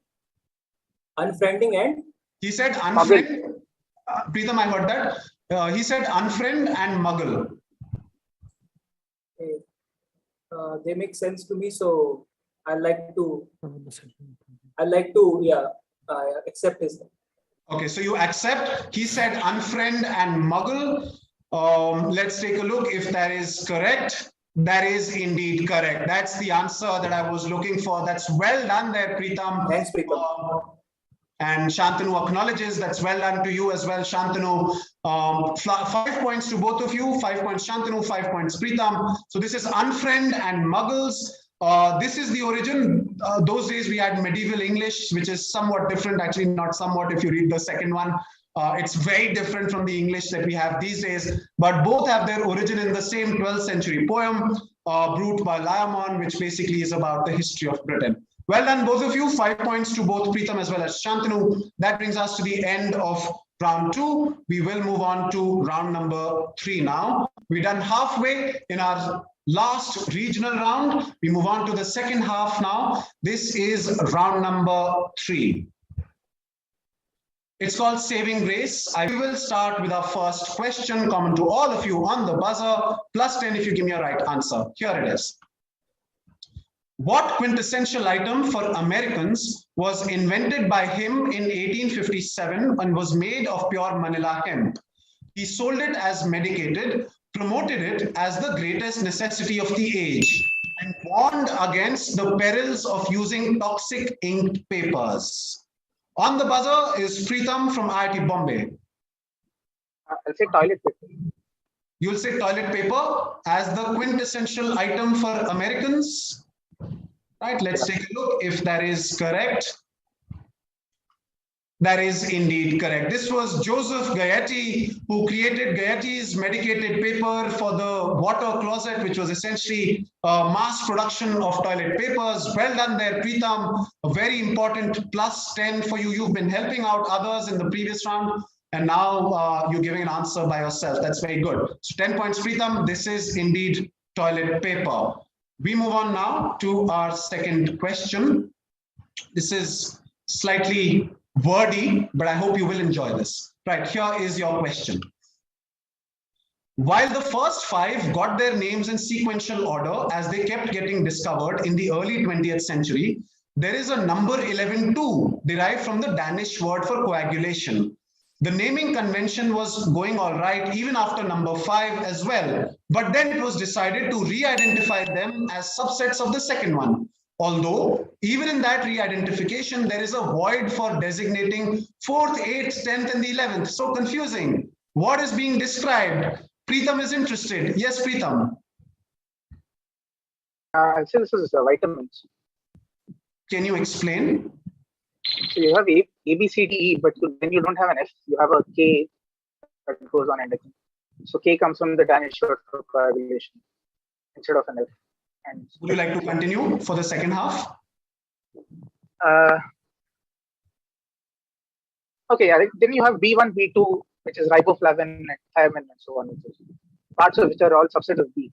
[SPEAKER 4] Unfriending and?
[SPEAKER 1] He said unfriend. Preetham, I heard that. He said unfriend and muggle.
[SPEAKER 4] Okay. They make sense to me, so I like to accept his.
[SPEAKER 1] Okay, so you accept. He said unfriend and muggle. Let's take a look if that is correct. That is indeed correct. That's the answer that I was looking for. That's well done there, Preetham.
[SPEAKER 4] Thanks, Preetham.
[SPEAKER 1] And Shantanu acknowledges. That's well done to you as well, Shantanu. 5 points to both of you. 5 points Shantanu, 5 points Preetham. So this is unfriend and muggles. This is the origin. Those days we had medieval English, which is somewhat different, actually not somewhat if you read the second one. It's very different from the English that we have these days, but both have their origin in the same 12th century poem, Brut by Layamon, which basically is about the history of Britain. Well done, both of you. 5 points to both Preetham as well as Shantanu. That brings us to the end of round 2. We will move on to round number 3 now. We're done halfway in our last regional round. We move on to the second half now. This is round number 3. It's called Saving Grace. I will start with our first question, common to all of you on the buzzer, plus 10 if you give me a right answer. Here it is. What quintessential item for Americans was invented by him in 1857 and was made of pure Manila hemp? He sold it as medicated, promoted it as the greatest necessity of the age, and warned against the perils of using toxic inked papers. On the buzzer is Preetham from IIT Bombay.
[SPEAKER 8] I'll say toilet paper.
[SPEAKER 1] You'll say toilet paper as the quintessential item for Americans. Right, let's take a look if that is correct. That is indeed correct. This was Joseph Gayety who created Gayety's medicated paper for the water closet, which was essentially mass production of toilet papers. Well done there, Preetham. A very important plus 10 for you. You've been helping out others in the previous round, and now you're giving an answer by yourself. That's very good. So 10 points, Preetham. This is indeed toilet paper. We move on now to our second question. This is slightly wordy, but I hope you will enjoy this. Right, here is your question. While the first 5 got their names in sequential order as they kept getting discovered in the early 20th century, there is a number 11 too, derived from the Danish word for coagulation. The naming convention was going all right even after number 5 as well, but then it was decided to re-identify them as subsets of the second one. Although, even in that re-identification, there is a void for designating 4th, 8th, 10th, and the 11th. So confusing. What is being described? Preetham is interested. Yes, Preetham.
[SPEAKER 8] I'll say this is vitamins.
[SPEAKER 1] Can you explain?
[SPEAKER 8] So you have A, B, C, D, E, but then you don't have an F. You have a K that goes on ending. So K comes from the Danish word for coagulation instead of an F. And
[SPEAKER 1] would you like to continue for the second half?
[SPEAKER 8] Okay, I think then you have B1, B2, which is riboflavin and thiamine and so on. Parts of which are all subsets of B.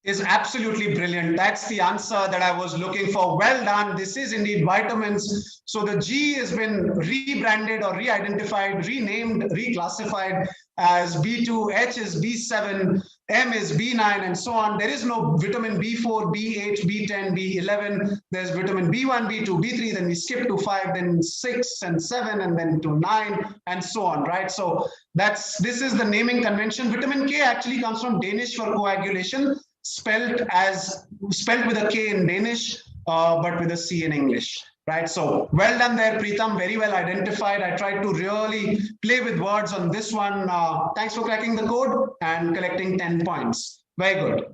[SPEAKER 1] Is absolutely brilliant. That's the answer that I was looking for. Well done. This is indeed vitamins. So the G has been rebranded or re-identified, renamed, reclassified as B2, H is B7, M is B9, and so on. There is no vitamin B4, B8, B10, B11. There's vitamin B1, B2, B3, then we skip to 5, then 6 and 7, and then to 9, and so on, right? So this is the naming convention. Vitamin K actually comes from Danish for coagulation, spelled with a K in Danish, but with a C in English. Right, so well done there, Preetham. Very well identified. I tried to really play with words on this one. Thanks for cracking the code and collecting 10 points. Very good.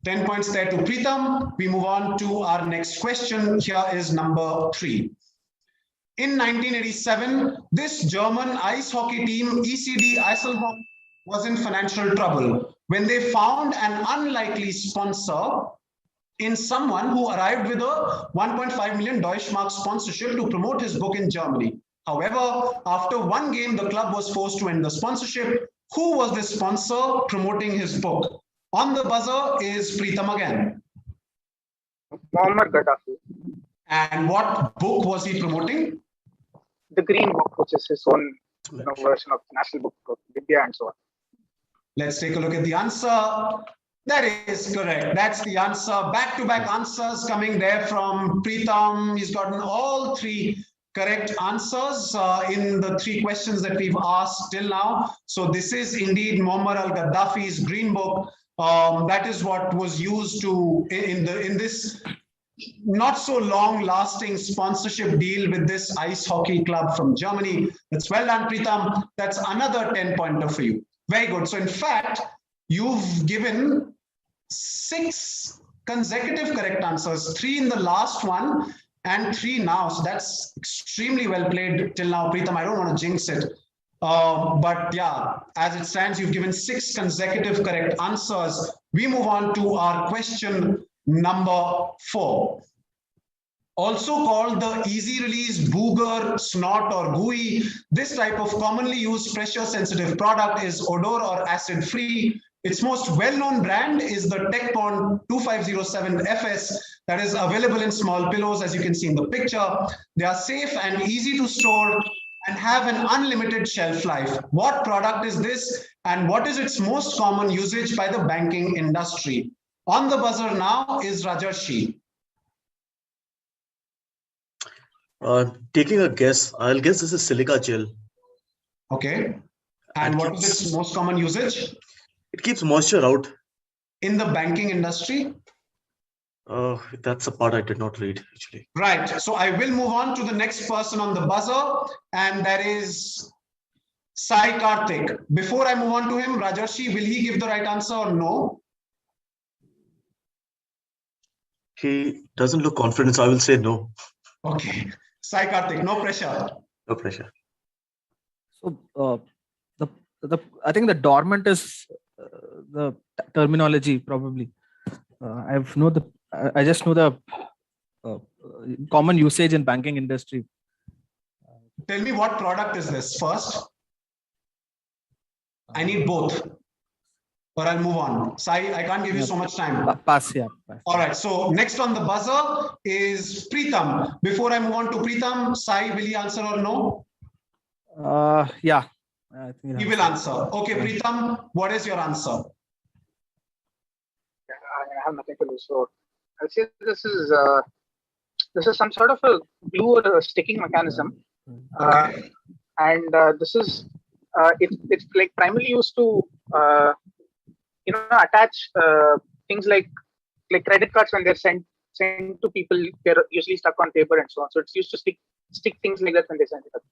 [SPEAKER 1] 10 points there to Preetham. We move on to our next question. Here is number 3. In 1987, this German ice hockey team, ECD Eiselhoff, was in financial trouble when they found an unlikely sponsor in someone who arrived with a 1.5 million Deutschmark sponsorship to promote his book in Germany. However, after one game, the club was forced to end the sponsorship. Who was the sponsor promoting his book? On the buzzer is Preetham again.
[SPEAKER 8] Muhammad Gaddafi.
[SPEAKER 1] And what book was he promoting?
[SPEAKER 8] The Green Book, which is his own version of the National Book of India and so on.
[SPEAKER 1] Let's take a look at the answer. That is correct. That's the answer. Back-to-back answers coming there from Preetham. He's gotten all 3 correct answers in the 3 questions that we've asked till now. So this is indeed Muammar al-Gaddafi's Green Book. That is what was used in this not so long-lasting sponsorship deal with this ice hockey club from Germany. That's well done, Preetham. That's another 10-pointer for you. Very good. So in fact, you've given 6 consecutive correct answers, 3 in the last one and 3 now. So that's extremely well played till now, Preetham. I don't want to jinx it. But yeah, as it stands, you've given 6 consecutive correct answers. We move on to our question number 4. Also called the easy release booger, snot or gooey, this type of commonly used pressure sensitive product is odor or acid free. Its most well-known brand is the TechPond 2507 FS that is available in small pillows, as you can see in the picture. They are safe and easy to store and have an unlimited shelf life. What product is this and what is its most common usage by the banking industry? On the buzzer now is Rajarshi.
[SPEAKER 7] Taking a guess, I'll guess this is silica gel.
[SPEAKER 1] Okay. And what is its most common usage?
[SPEAKER 7] It keeps moisture out.
[SPEAKER 1] In the banking industry?
[SPEAKER 7] That's a part I did not read, actually.
[SPEAKER 1] Right. So I will move on to the next person on the buzzer, and that is Sai Karthik. Before I move on to him, Rajarshi, will he give the right answer or no?
[SPEAKER 7] He doesn't look confident, so I will say no.
[SPEAKER 1] Okay. Sai Karthik, no pressure.
[SPEAKER 7] No pressure.
[SPEAKER 9] So I think the dormant is the terminology probably. I just know the common usage in banking industry.
[SPEAKER 1] Tell me what product is this first. I need both, or I'll move on. Sai, I can't give you so much time.
[SPEAKER 9] Pass, yeah. Pass.
[SPEAKER 1] All right. So next on the buzzer is Preetham. Before I move on to Preetham, Sai, will he answer or no?
[SPEAKER 9] Yeah. I think
[SPEAKER 1] he will answer. Okay, Preetham, what is your answer?
[SPEAKER 8] I have nothing to lose. So I'll say this is some sort of a glue or a sticking mechanism,
[SPEAKER 1] Okay.
[SPEAKER 8] and this is it's like primarily used to attach things like credit cards when they're sent to people. They're usually stuck on paper and so on. So it's used to stick things like that when they send it.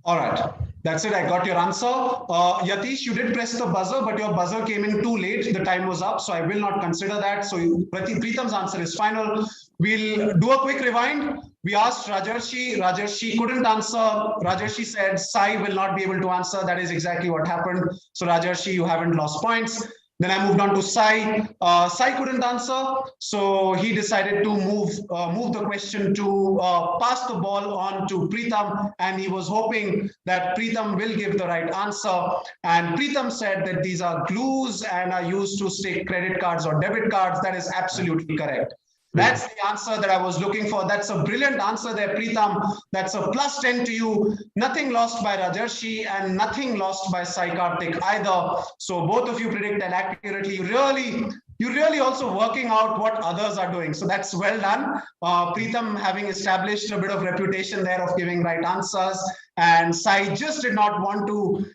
[SPEAKER 1] All right. That's it. I got your answer. Yatish, you did press the buzzer, but your buzzer came in too late. The time was up, so I will not consider that. So Preetham's answer is final. We'll do a quick rewind. We asked Rajarshi. Rajarshi couldn't answer. Rajarshi said Sai will not be able to answer. That is exactly what happened. So Rajarshi, you haven't lost points. Then I moved on to Sai. Sai couldn't answer, so he decided to move the question to pass the ball on to Preetham, and he was hoping that Preetham will give the right answer. And Preetham said that these are glues and are used to stick credit cards or debit cards. That is absolutely correct. That's the answer that I was looking for. That's a brilliant answer there, Preetham. That's a +10 to you. Nothing lost by Rajarshi and nothing lost by Sai Karthik either. So both of you predicted accurately. You're really also working out what others are doing. So that's well done. Preetham having established a bit of reputation there of giving right answers. And Sai just did not want to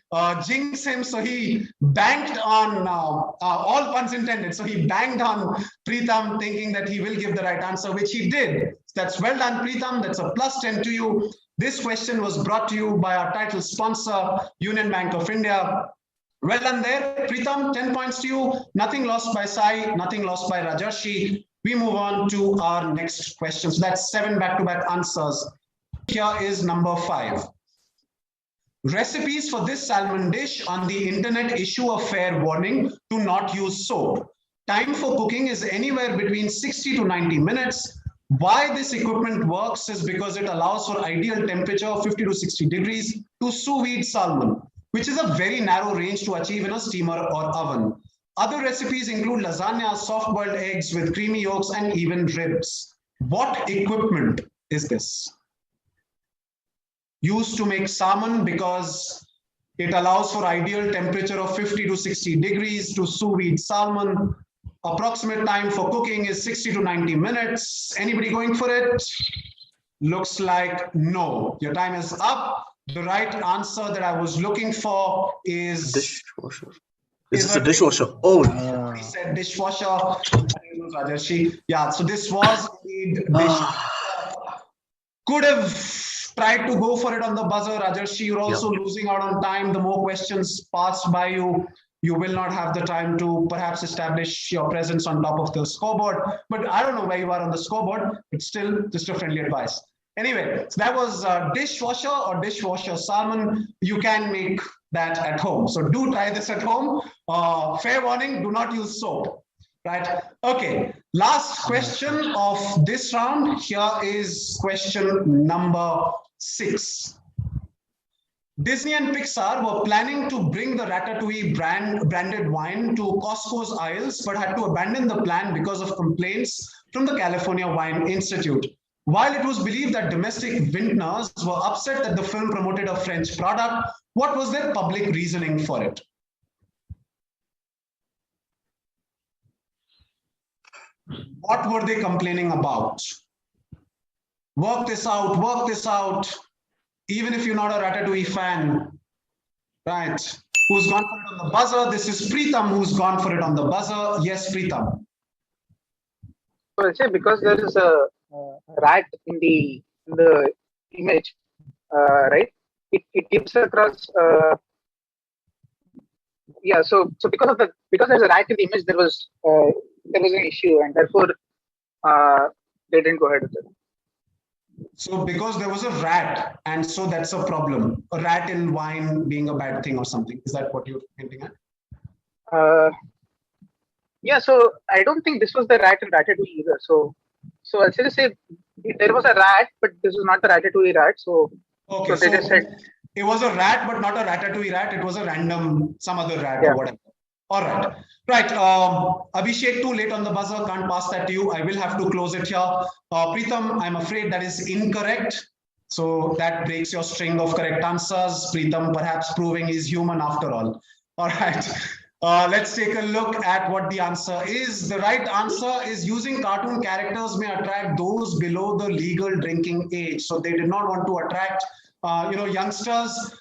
[SPEAKER 1] jinx him. So he banked on, all puns intended. So he banged on Preetham thinking that he will give the right answer, which he did. That's well done, Preetham. That's a +10 to you. This question was brought to you by our title sponsor, Union Bank of India. Well done there, Preetham, 10 points to you. Nothing lost by Sai, nothing lost by Rajarshi. We move on to our next question. So that's 7 back-to-back answers. Here is number 5. Recipes for this salmon dish on the internet issue a fair warning to not use soap. Time for cooking is anywhere between 60 to 90 minutes. Why this equipment works is because it allows for ideal temperature of 50 to 60 degrees to sous vide salmon, which is a very narrow range to achieve in a steamer or oven. Other recipes include lasagna, soft-boiled eggs with creamy yolks, and even ribs. What equipment is this? Used to make salmon because it allows for ideal temperature of 50 to 60 degrees to sous vide salmon. Approximate time for cooking is 60 to 90 minutes. Anybody going for it? Looks like no. Your time is up. The right answer that I was looking for is
[SPEAKER 7] dishwasher. Is this a dishwasher? Oh,
[SPEAKER 1] he said dishwasher. Rajarshi. Yeah, so this was indeed dishwasher. Could have tried to go for it on the buzzer, Rajarshi. You're also losing out on time. The more questions passed by you, You will not have the time to perhaps establish your presence on top of the scoreboard. But I don't know where you are on the scoreboard. It's still just a friendly advice. Anyway, so that was dishwasher or dishwasher salmon. You can make that at home. So do try this at home. Fair warning, do not use soap. Right. Okay. Last question of this round. Here is question number 6. Disney and Pixar were planning to bring the Ratatouille branded wine to Costco's aisles, but had to abandon the plan because of complaints from the California Wine Institute. While it was believed that domestic vintners were upset that the film promoted a French product, what was their public reasoning for it? What were they complaining about? Work this out, work this out. Even if you're not a Ratatouille fan, right? Who's gone for it on the buzzer? This is Preetham who's gone for it on the buzzer. Yes, Preetham.
[SPEAKER 8] So I'll say because there is a rat in the image, right? It gives across. Yeah. So because there's a rat in the image, there was an issue, and therefore they didn't go ahead with it.
[SPEAKER 1] So because there was a rat, and so that's a problem. A rat in wine being a bad thing or something. Is that what you're hinting at?
[SPEAKER 8] Yeah. So I don't think this was the rat in Ratatouille either. So I'll just say there was a rat, but this is not the Ratatouille rat. So
[SPEAKER 1] okay,
[SPEAKER 8] so they just said
[SPEAKER 1] it was a rat, but not a Ratatouille rat. It was a random some other rat or whatever. All right. Right. Abhishek, too late on the buzzer. Can't pass that to you. I will have to close it here. Preetham, I'm afraid that is incorrect. So that breaks your string of correct answers. Preetham perhaps proving he's human after all. All right. Let's take a look at what the answer is. The right answer is using cartoon characters may attract those below the legal drinking age. So they did not want to attract youngsters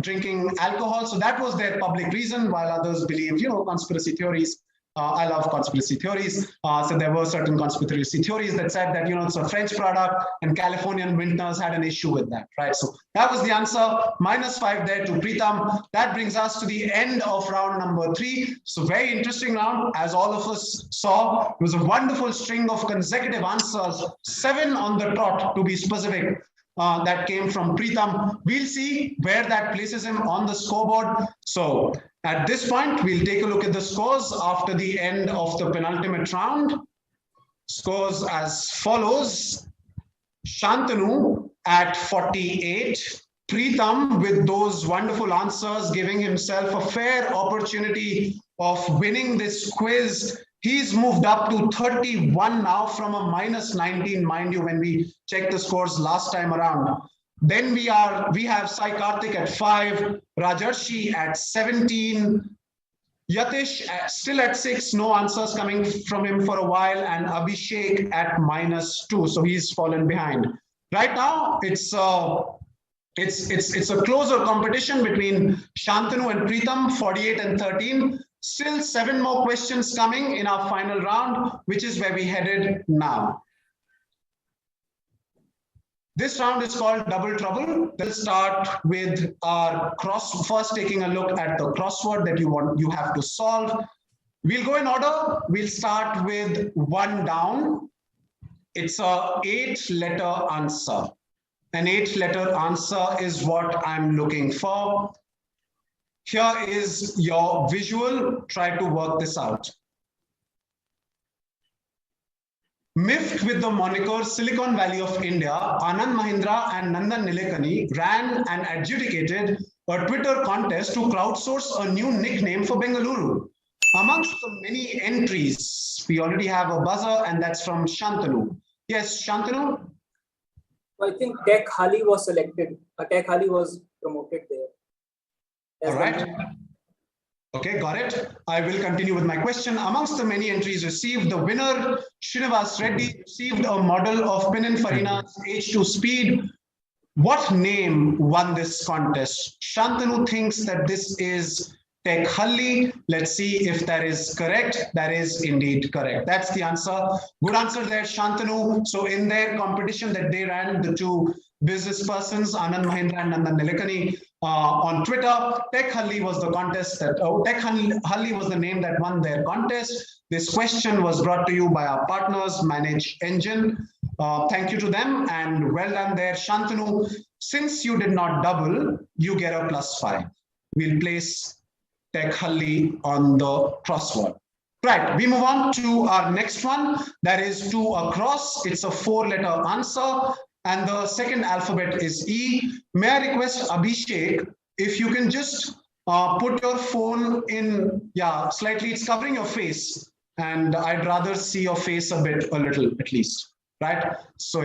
[SPEAKER 1] drinking alcohol. So that was their public reason, while others believe, conspiracy theories. I love conspiracy theories. So there were certain conspiracy theories that said that, it's a French product and Californian vintners had an issue with that, right? So that was the answer. -5 there to Preetham. That brings us to the end of round number 3. So very interesting round. As all of us saw, it was a wonderful string of consecutive answers, 7 on the trot to be specific. That came from Preetham. We'll see where that places him on the scoreboard. So at this point, we'll take a look at the scores after the end of the penultimate round. Scores as follows. Shantanu at 48. Preetham with those wonderful answers, giving himself a fair opportunity of winning this quiz. He's moved up to 31 now from a -19, mind you, when we checked the scores last time around. Then we have Sai Karthik at 5, Rajarshi at 17, Yatish still at 6, no answers coming from him for a while, and Abhishek at -2, so he's fallen behind. Right now, it's a closer competition between Shantanu and Preetham, 48 and 13. Still 7 more questions coming in our final round, which is where we headed now. This round is called Double Trouble. We'll start with our first taking a look at the crossword that you have to solve. We'll go in order. We'll start with 1 down. It's a 8-letter answer. An 8-letter answer is what I'm looking for. Here is your visual. Try to work this out. Miffed with the moniker Silicon Valley of India, Anand Mahindra and Nandan Nilekani ran and adjudicated a Twitter contest to crowdsource a new nickname for Bengaluru. Amongst the many entries, we already have a buzzer, and that's from Shantanu. Yes, Shantanu?
[SPEAKER 4] I think Tech Hali was selected. Tech Hali was promoted there.
[SPEAKER 1] All right. Okay, got it. I will continue with my question. Amongst the many entries received, the winner, Srinivas Reddy, received a model of Pininfarina's H2 Speed. What name won this contest? Shantanu thinks that this is Tech Halli. Let's see if that is correct. That is indeed correct. That's the answer. Good answer there, Shantanu. So in their competition that they ran, the 2 business persons, Anand Mahindra and Nandan Nilekani, on Twitter. Tech Halli was the contest that, Tech Halli was the name that won their contest. This question was brought to you by our partners, Manage Engine. Thank you to them and well done there. Shantanu, since you did not double, you get a +5. We'll place Tech Halli on the crossword. Right, we move on to our next one. That is 2 across. It's a 4-letter answer. And the second alphabet is E. May I request Abhishek, if you can just put your phone in, slightly, it's covering your face. And I'd rather see your face a little at least, right? So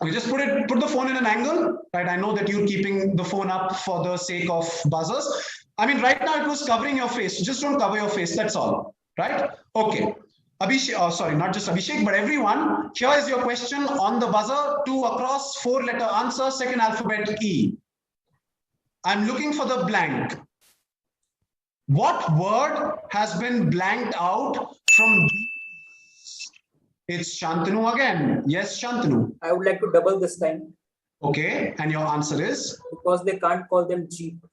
[SPEAKER 1] you just put the phone in an angle, right? I know that you're keeping the phone up for the sake of buzzers. I mean, right now it was covering your face. Just don't cover your face, that's all, right? Okay. Abhishek, sorry, not just Abhishek, but everyone. Here is your question on the buzzer. 2 across, 4-letter answer, second alphabet E. I'm looking for the blank. What word has been blanked out from? It's Shantanu again. Yes, Shantanu.
[SPEAKER 4] I would like to double this time.
[SPEAKER 1] Okay, and your answer is?
[SPEAKER 4] Because they can't call them Jeep.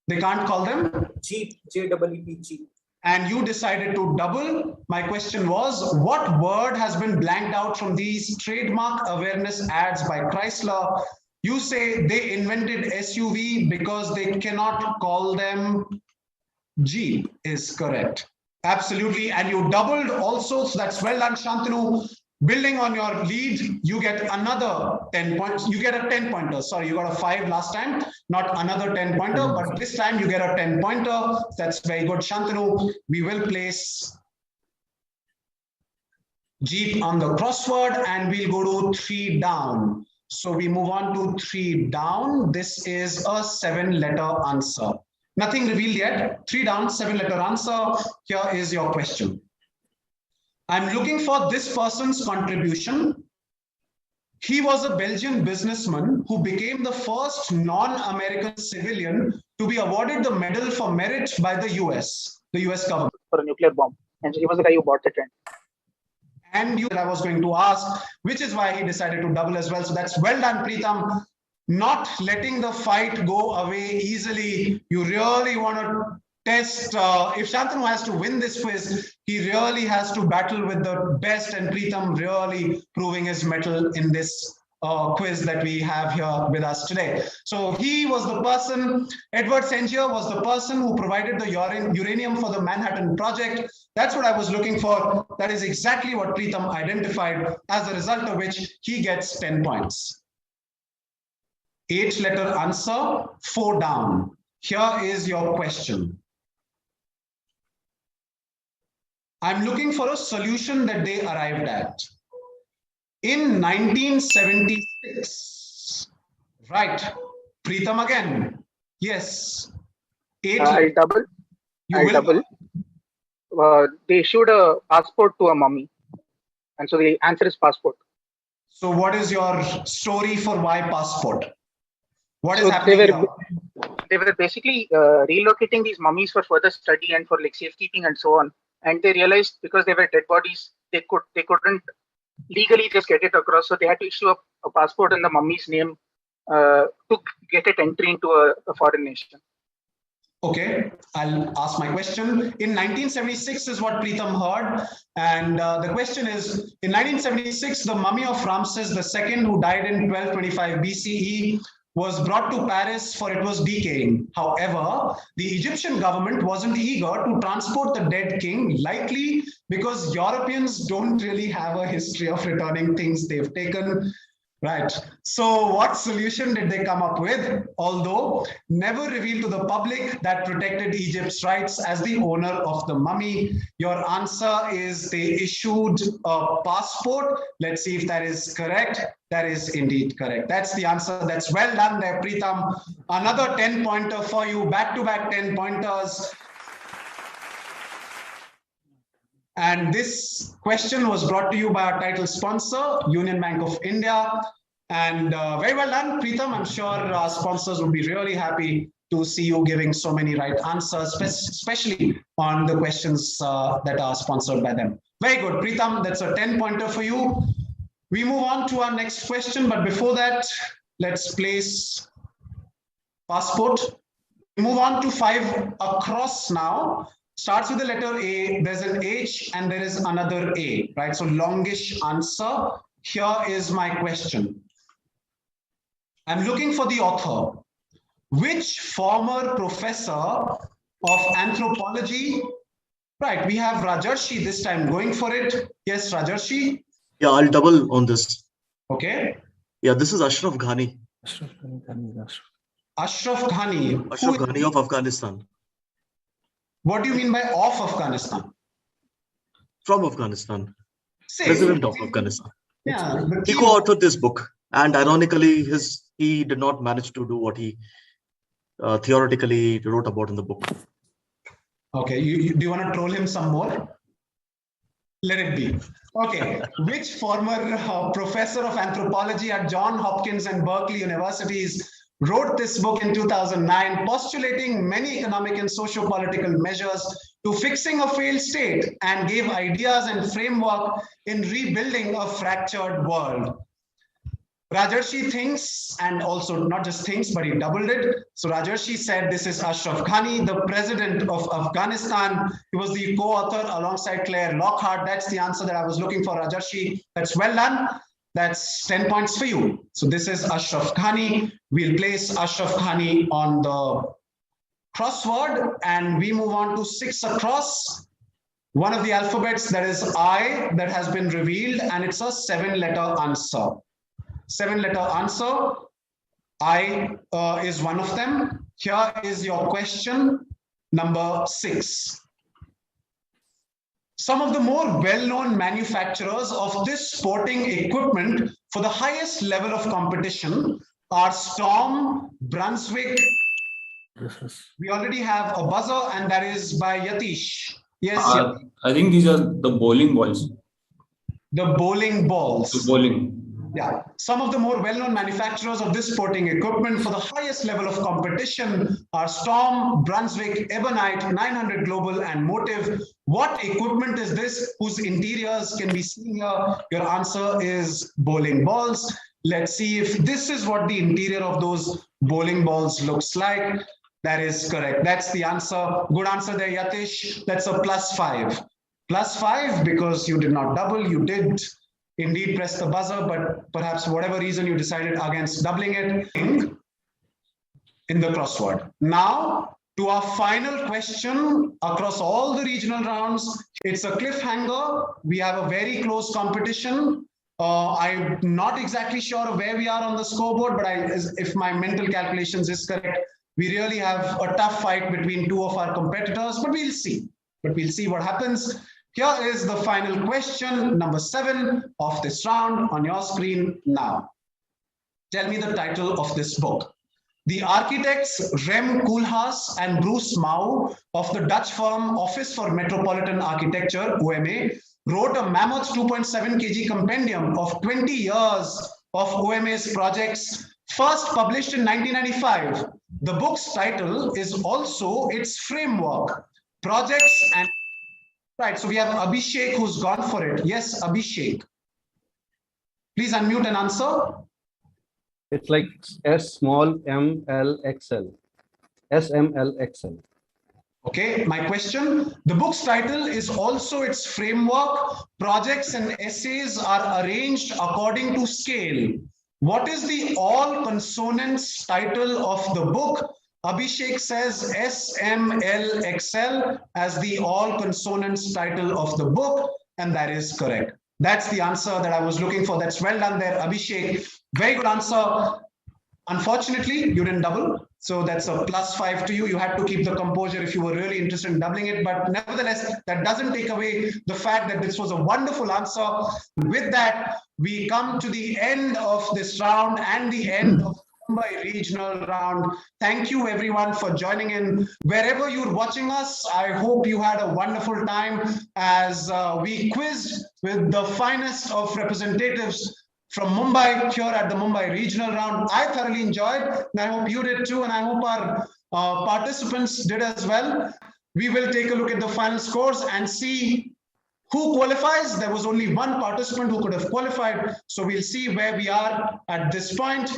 [SPEAKER 1] They can't call them?
[SPEAKER 4] Jeep, J-E-E-P, Jeep.
[SPEAKER 1] And you decided to double. My question was, what word has been blanked out from these trademark awareness ads by Chrysler? You say they invented SUV because they cannot call them Jeep is correct. Absolutely. And you doubled also. So that's well done, Shantanu. Building on your lead, you get another 10 points. You get a 10-pointer. Sorry, you got a 5 last time, not another 10-pointer, but this time you get a 10-pointer. That's very good, Shantanu. We will place Jeep on the crossword and we'll go to 3 down. So we move on to 3 down. This is a 7-letter answer. Nothing revealed yet. 3 down, 7-letter answer. Here is your question. I'm looking for this person's contribution. He was a Belgian businessman who became the first non-American civilian to be awarded the Medal for Merit by the US government.
[SPEAKER 8] For a nuclear bomb. And he was the guy who bought the tent.
[SPEAKER 1] And I was going to ask, which is why he decided to double as well. So that's well done, Preetham. Not letting the fight go away easily. You really want to test. If Shantanu has to win this quiz, he really has to battle with the best, and Preetham really proving his mettle in this quiz that we have here with us today. So he was the person, Edward Sengier was the person who provided the uranium for the Manhattan Project. That's what I was looking for. That is exactly what Preetham identified, as a result of which he gets 10 points. 8-letter answer, 4 down. Here is your question. I'm looking for a solution that they arrived at. In 1976, right? Preetham again. Yes. 8.
[SPEAKER 8] I'll double. They issued a passport to a mummy. And so the answer is passport.
[SPEAKER 1] So what is your story for why passport? What is happening here?
[SPEAKER 8] They were basically relocating these mummies for further study and for like safekeeping and so on. And they realized because they were dead bodies, they couldn't legally just get it across. So they had to issue a passport in the mummy's name to get it entry into a foreign nation.
[SPEAKER 1] Okay, I'll ask my question. In 1976 is what Preetham heard. And the question is, in 1976, the mummy of Ramses II, who died in 1225 BCE, was brought to Paris for it was decaying. However, the Egyptian government wasn't eager to transport the dead king, likely because Europeans don't really have a history of returning things they've taken. Right. So what solution did they come up with? Although never revealed to the public, that protected Egypt's rights as the owner of the mummy. Your answer is they issued a passport. Let's see if that is correct. That is indeed correct. That's the answer. That's well done there, Preetham. Another 10-pointer for you, back-to-back 10-pointers. And this question was brought to you by our title sponsor, Union Bank of India. And very well done, Preetham. I'm sure our sponsors will be really happy to see you giving so many right answers, especially on the questions that are sponsored by them. Very good, Preetham. That's a 10-pointer for you. We move on to our next question. But before that, let's place passport. Move on to 5 across now. Starts with the letter A, there's an H and there is another A, right? So longish answer. Here is my question. I'm looking for the author. Which former professor of anthropology? Right, we have Rajarshi this time going for it. Yes, Rajarshi.
[SPEAKER 7] Yeah, I'll double on this.
[SPEAKER 1] Okay.
[SPEAKER 7] Yeah, this is Ashraf Ghani.
[SPEAKER 1] Ashraf Ghani.
[SPEAKER 7] Ashraf Ghani of Afghanistan.
[SPEAKER 1] What do you mean by of Afghanistan?
[SPEAKER 7] From Afghanistan.
[SPEAKER 1] Safe.
[SPEAKER 7] President of Afghanistan.
[SPEAKER 1] Yeah.
[SPEAKER 7] He co-authored this book, and ironically, he did not manage to do what he theoretically wrote about in the book.
[SPEAKER 1] Okay, do you want to troll him some more? Let it be. Okay, which former professor of anthropology at Johns Hopkins and Berkeley universities wrote this book in 2009, postulating many economic and socio-political measures to fixing a failed state and gave ideas and framework in rebuilding a fractured world? Rajarshi thinks, and also not just thinks, but he doubled it. So Rajarshi said this is Ashraf Ghani, the president of Afghanistan. He was the co-author alongside Claire Lockhart. That's the answer that I was looking for, Rajarshi. That's well done. That's 10 points for you. So this is Ashraf Ghani. We'll place Ashraf Ghani on the crossword and we move on to 6 across. One of the alphabets, that is I, that has been revealed, and it's a 7-letter answer. 7-letter answer. I is one of them. Here is your question, number 6. Some of the more well-known manufacturers of this sporting equipment for the highest level of competition are Storm, Brunswick. We already have a buzzer, and that is by Yatish. Yes.
[SPEAKER 5] I think these are the bowling balls.
[SPEAKER 1] The bowling balls.
[SPEAKER 5] The bowling.
[SPEAKER 1] Yeah, some of the more well-known manufacturers of this sporting equipment for the highest level of competition are Storm, Brunswick, Ebonite, 900 Global, and Motive. What equipment is this whose interiors can be seen here? Your answer is bowling balls. Let's see if this is what the interior of those bowling balls looks like. That is correct. That's the answer. Good answer there, Yatish. That's a +5. +5 because you did not double, you did indeed press the buzzer, but perhaps for whatever reason you decided against doubling it in the crossword. Now to our final question across all the regional rounds. It's a cliffhanger. We have a very close competition. I'm not exactly sure of where we are on the scoreboard, but if my mental calculations is correct, we really have a tough fight between 2 of our competitors, but we'll see. We'll see what happens. Here is the final question, number 7 of this round on your screen now. Tell me the title of this book. The architects Rem Koolhaas and Bruce Mau of the Dutch firm Office for Metropolitan Architecture, OMA, wrote a mammoth 2.7 kg compendium of 20 years of OMA's projects, first published in 1995. The book's title is also its framework, projects and... Right, so we have Abhishek who's gone for it. Yes, Abhishek. Please unmute and answer.
[SPEAKER 6] It's like SMLXL. SMLXL.
[SPEAKER 1] Okay, my question. The book's title is also its framework. Projects and essays are arranged according to scale. What is the all consonants title of the book? Abhishek says SMLXL as the all consonants title of the book, and that is correct. That's the answer that I was looking for. That's well done there, Abhishek. Very good answer. Unfortunately, you didn't double. So that's a +5 to you. You had to keep the composure if you were really interested in doubling it. But nevertheless, that doesn't take away the fact that this was a wonderful answer. With that, we come to the end of this round and the end of Mumbai regional round. Thank you everyone for joining in. Wherever you're watching us, I hope you had a wonderful time as we quizzed with the finest of representatives from Mumbai here at the Mumbai regional round. I thoroughly enjoyed, and I hope you did too, and I hope our participants did as well. We will take a look at the final scores and see who qualifies. There was only one participant who could have qualified, so we'll see where we are at this point.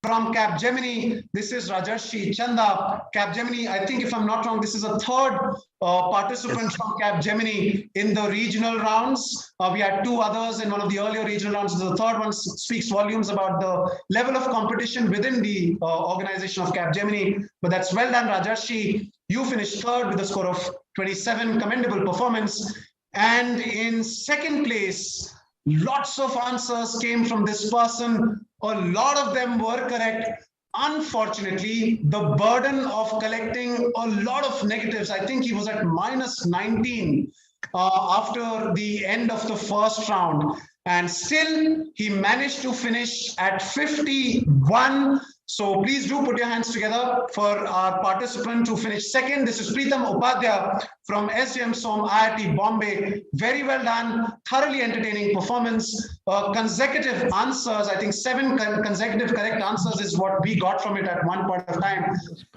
[SPEAKER 1] From Capgemini, this is Rajarshi Chanda. Capgemini, I think if I'm not wrong, this is a third participant from Capgemini in the regional rounds. We had two others in one of the earlier regional rounds. The third one speaks volumes about the level of competition within the organization of Capgemini. But that's well done, Rajarshi. You finished third with a score of 27, commendable performance. And in second place, lots of answers came from this person. A lot of them were correct. Unfortunately, the burden of collecting a lot of negatives, I think he was at minus 19 after the end of the first round. And still, he managed to finish at 51. So please do put your hands together for our participant who finished second. This is Preetham Upadhya from SJM Som IIT Bombay. Very well done, thoroughly entertaining performance. Consecutive answers, I think 7 consecutive correct answers is what we got from it at one point of time.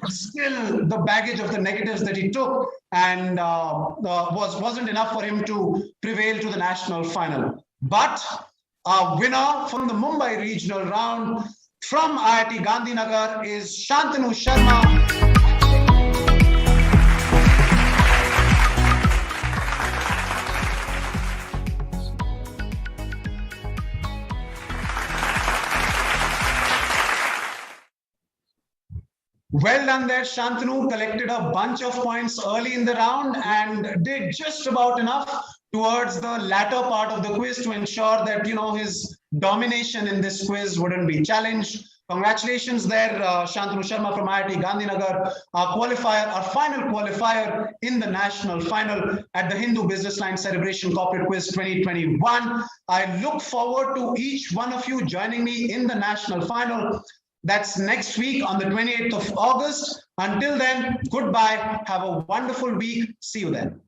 [SPEAKER 1] Still, the baggage of the negatives that he took and wasn't enough for him to prevail to the national final. But our winner from the Mumbai regional round from IIT Gandhinagar is Shantanu Sharma. Well done there, Shantanu. Collected a bunch of points early in the round and did just about enough towards the latter part of the quiz to ensure that, you know, his domination in this quiz wouldn't be challenged. Congratulations there, Shantanu Sharma from IIT Gandhinagar, our final qualifier in the national final at the Hindu BusinessLine Cerebration Corporate Quiz 2021. I look forward to each one of you joining me in the national final. That's next week on the 28th of August. Until then, goodbye. Have a wonderful week. See you then.